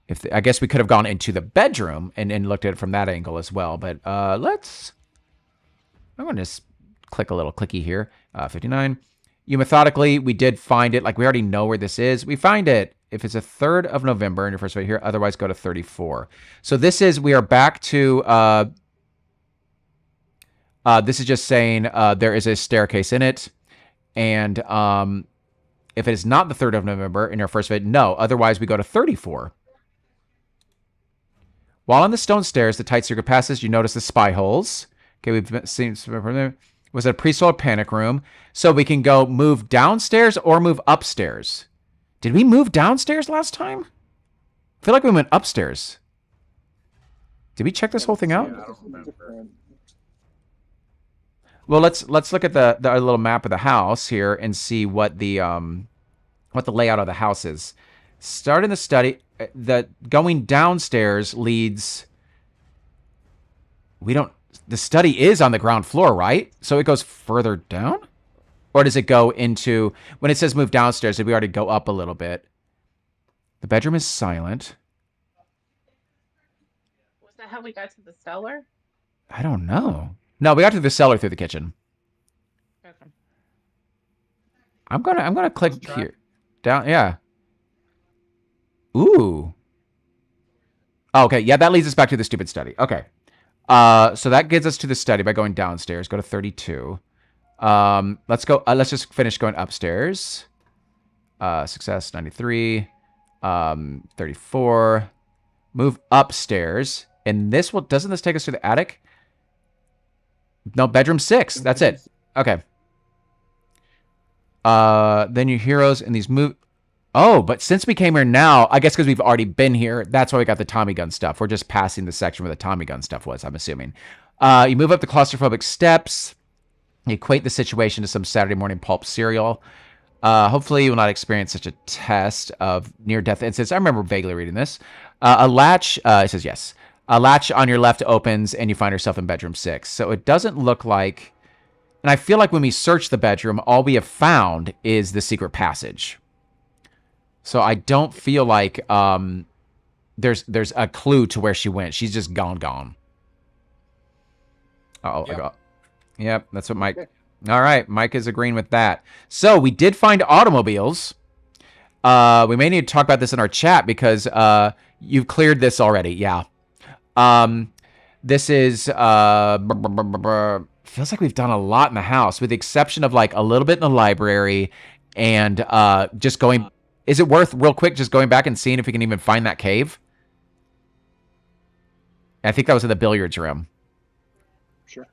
if I guess we could have gone into the bedroom and looked at it from that angle as well. But I'm going to just click a little clicky here. 59. You methodically, we did find it. Like we already know where this is. We find it if it's a 3rd of November in your first right here. Otherwise, go to 34. So we are back to. This is just saying there is a staircase in it. And if it is not the 3rd of November in your first vid, no. Otherwise, we go to 34. While on the stone stairs, the tight secret passage, you notice the spy holes. Okay, we've seen was it a pre-sold panic room. So we can go move downstairs or move upstairs. Did we move downstairs last time? I feel like we went upstairs. Did we check this whole thing out? Yeah, I don't remember. Well, let's look at the little map of the house here and see what the layout of the house is. Start in the study. The going downstairs leads. The study is on the ground floor, right? So it goes further down, or does it go into when it says move downstairs? Did we already go up a little bit? The bedroom is silent. Was that how we got to the cellar? I don't know. No, we got to the cellar through the kitchen. Okay. I'm gonna click here. Down, yeah. Ooh. Oh, okay, yeah, that leads us back to the stupid study. Okay. So that gets us to the study by going downstairs. Go to 32. Let's go. Let's just finish going upstairs. Success 93. 34. Move upstairs, and doesn't this take us to the attic? No, bedroom 6. That's it. Okay. Then your heroes in these move. Oh, but since we came here now, I guess because we've already been here, that's why we got the Tommy gun stuff. We're just passing the section where the Tommy gun stuff was, I'm assuming. You move up the claustrophobic steps. You equate the situation to some Saturday morning pulp cereal. Hopefully you will not experience such a test of near-death incidents. I remember vaguely reading this. A latch, it says yes. A latch on your left opens, and you find yourself in bedroom 6. So it doesn't look like... And I feel like when we search the bedroom, all we have found is the secret passage. So I don't feel like there's a clue to where she went. She's just gone. Uh-oh. Yep. Yep, that's what Mike... Okay. All right, Mike is agreeing with that. So we did find automobiles. We may need to talk about this in our chat because you've cleared this already. Yeah. This is feels like we've done a lot in the house, with the exception of like a little bit in the library and just going. Is it worth real quick just going back and seeing if we can even find that cave? I think that was in the billiards room. Sure.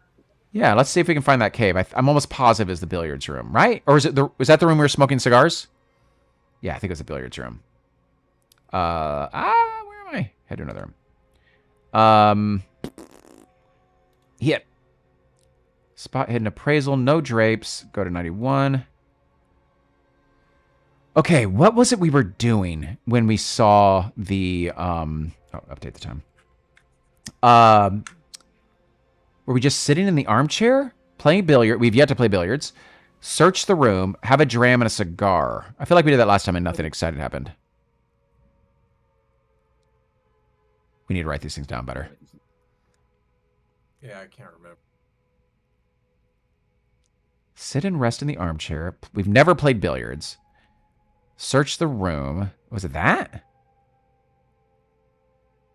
Yeah, let's see if we can find that cave. I'm almost positive it's the billiards room, right? Or was that the room we were smoking cigars? Yeah, I think it was the billiards room. Where am I? Head to another room. Hit. Spot hidden appraisal, no drapes. Go to 91. Okay, what was it we were doing when we saw the update the time. Were we just sitting in the armchair playing billiards? We've yet to play billiards. Search the room. Have a dram and a cigar. I feel like we did that last time and nothing exciting happened. We need to write these things down better. Yeah, I can't remember. Sit and rest in the armchair. We've never played billiards. Search the room. Was it that?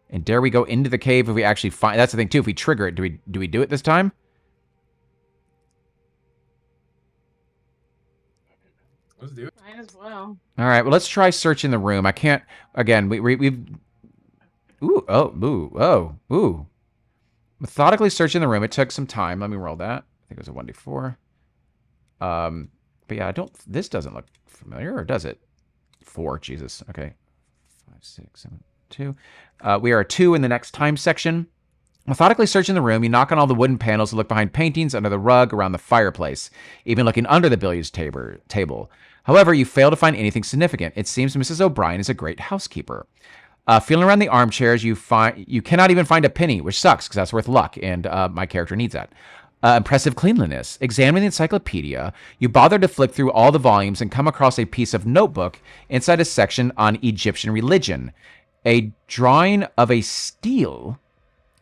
And dare we go into the cave if we actually find... That's the thing, too. If we trigger it, do we do it this time? Let's do it. Might as well. All right, well, let's try searching the room. I can't... Again, we've... Ooh. Methodically searching the room. It took some time. Let me roll that. I think it was a 1d4. But yeah, this doesn't look familiar, or does it? 4, Jesus. Okay. 5, 6, 7, 2. We are 2 in the next time section. Methodically searching the room, you knock on all the wooden panels and look behind paintings, under the rug, around the fireplace, even looking under the billiards table. However, you fail to find anything significant. It seems Mrs. O'Brien is a great housekeeper. Feeling around the armchairs, you cannot even find a penny, which sucks because that's worth luck, and my character needs that. Impressive cleanliness. Examining the encyclopedia, you bother to flick through all the volumes and come across a piece of notebook inside a section on Egyptian religion. A drawing of a stele,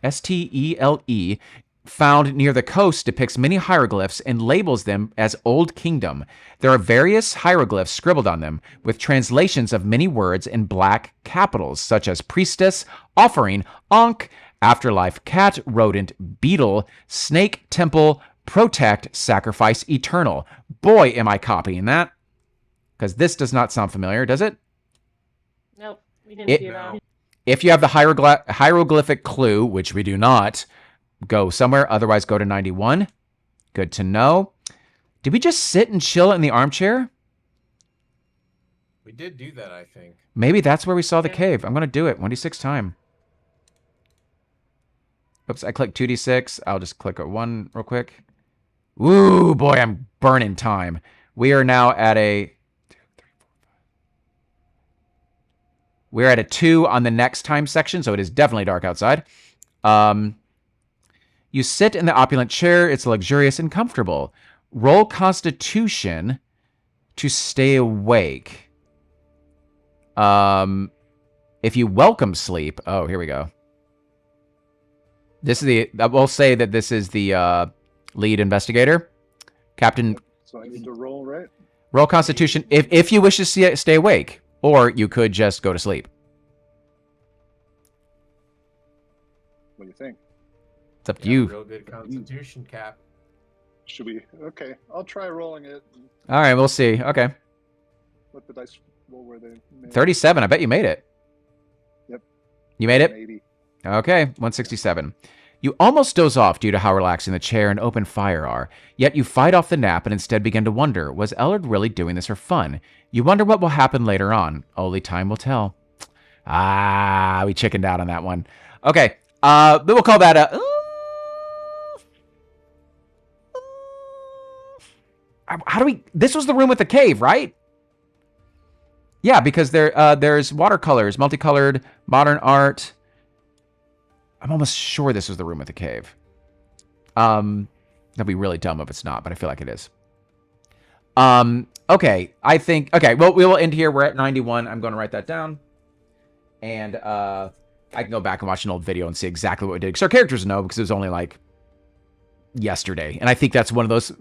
S-T-E-L-E, found near the coast depicts many hieroglyphs and labels them as Old Kingdom. There are various hieroglyphs scribbled on them, with translations of many words in black capitals, such as priestess, offering, ankh, afterlife, cat, rodent, beetle, snake, temple, protect, sacrifice, eternal. Boy, am I copying that. Because this does not sound familiar, does it? Nope, we didn't do that. If you have the hieroglyphic clue, which we do not, go somewhere. Otherwise, go to 91. Good to know. Did we just sit and chill in the armchair? We did do that, I think. Maybe that's where we saw the cave. I'm going to do it. 1d6 time. Oops, I clicked 2d6. I'll just click a 1 real quick. Ooh, boy, I'm burning time. We are now at a... We're at a 2 on the next time section, so it is definitely dark outside. You sit in the opulent chair. It's luxurious and comfortable. Roll Constitution to stay awake. If you welcome sleep... Oh, here we go. This is the... I will say that this is the lead investigator. Captain... So I need to roll, right? Roll Constitution if you wish to stay awake. Or you could just go to sleep. What do you think? It's up to you. Real good Constitution, Cap. Should we? Okay, I'll try rolling it. All right, we'll see. Okay. Let the dice roll where they made. 37. I bet you made it. Yep. You made it? 80. Okay, 167. You almost doze off due to how relaxing the chair and open fire are, yet you fight off the nap and instead begin to wonder, was Ellard really doing this for fun? You wonder what will happen later on. Only time will tell. Ah, we chickened out on that one. Okay, but we'll call that a... How do we... This was the room with the cave, right? Yeah, because there's watercolors, multicolored, modern art... I'm almost sure this was the room with the cave. That'd be really dumb if it's not, but I feel like it is. Okay, I think... Okay, well, we will end here. We're at 91. I'm going to write that down. And I can go back and watch an old video and see exactly what we did. Because our characters know, because it was only, like, yesterday. And I think that's one of those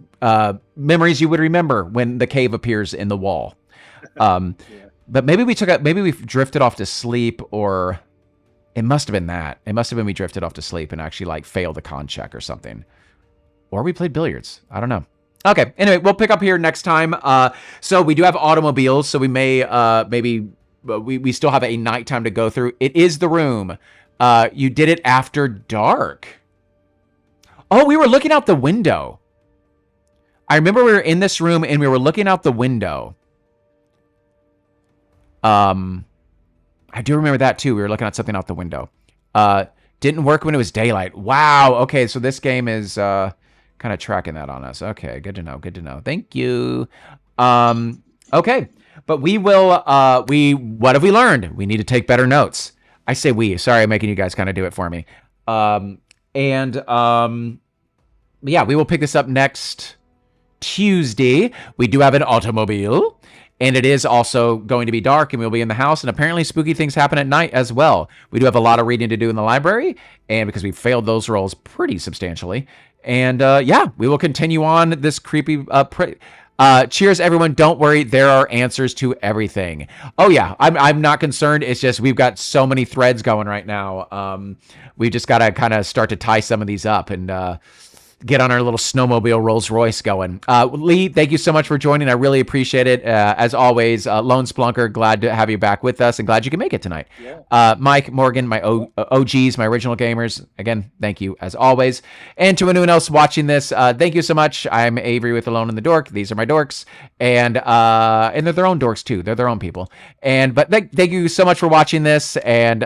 memories you would remember when the cave appears in the wall. Yeah. But maybe we drifted off to sleep, or... It must have been that. It must have been we drifted off to sleep and actually like failed a con check or something. Or we played billiards. I don't know. Okay. Anyway, we'll pick up here next time. So we do have automobiles. So we may, we still have a nighttime to go through. It is the room. You did it after dark. Oh, we were looking out the window. I remember we were in this room and we were looking out the window. I do remember that too. We were looking at something out the window. Didn't work when it was daylight. Wow. Okay, so this game is kind of tracking that on us. Okay, good to know. Good to know. Thank you. Okay, but we will. What have we learned? We need to take better notes. I say we. Sorry, I'm making you guys kind of do it for me. Yeah, we will pick this up next Tuesday, we do have an automobile. And it is also going to be dark, and we'll be in the house. And apparently spooky things happen at night as well. We do have a lot of reading to do in the library, and because we failed those rolls pretty substantially. And yeah, we will continue on this creepy... cheers, everyone. Don't worry. There are answers to everything. Oh, yeah. I'm not concerned. It's just we've got so many threads going right now. We just got to kind of start to tie some of these up and... get on our little snowmobile Rolls Royce going. Lee, thank you so much for joining. I really appreciate it. As always, Lone Splunker, glad to have you back with us and glad you can make it tonight. Yeah. Mike, Morgan, my OGs, my original gamers, again, thank you as always. And to anyone else watching this, thank you so much. I'm Avery with Alone in the Dork. These are my dorks. And they're their own dorks too. They're their own people. But thank you so much for watching this. And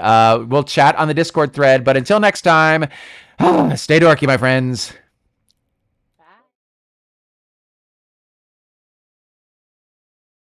we'll chat on the Discord thread. But until next time, stay dorky, my friends.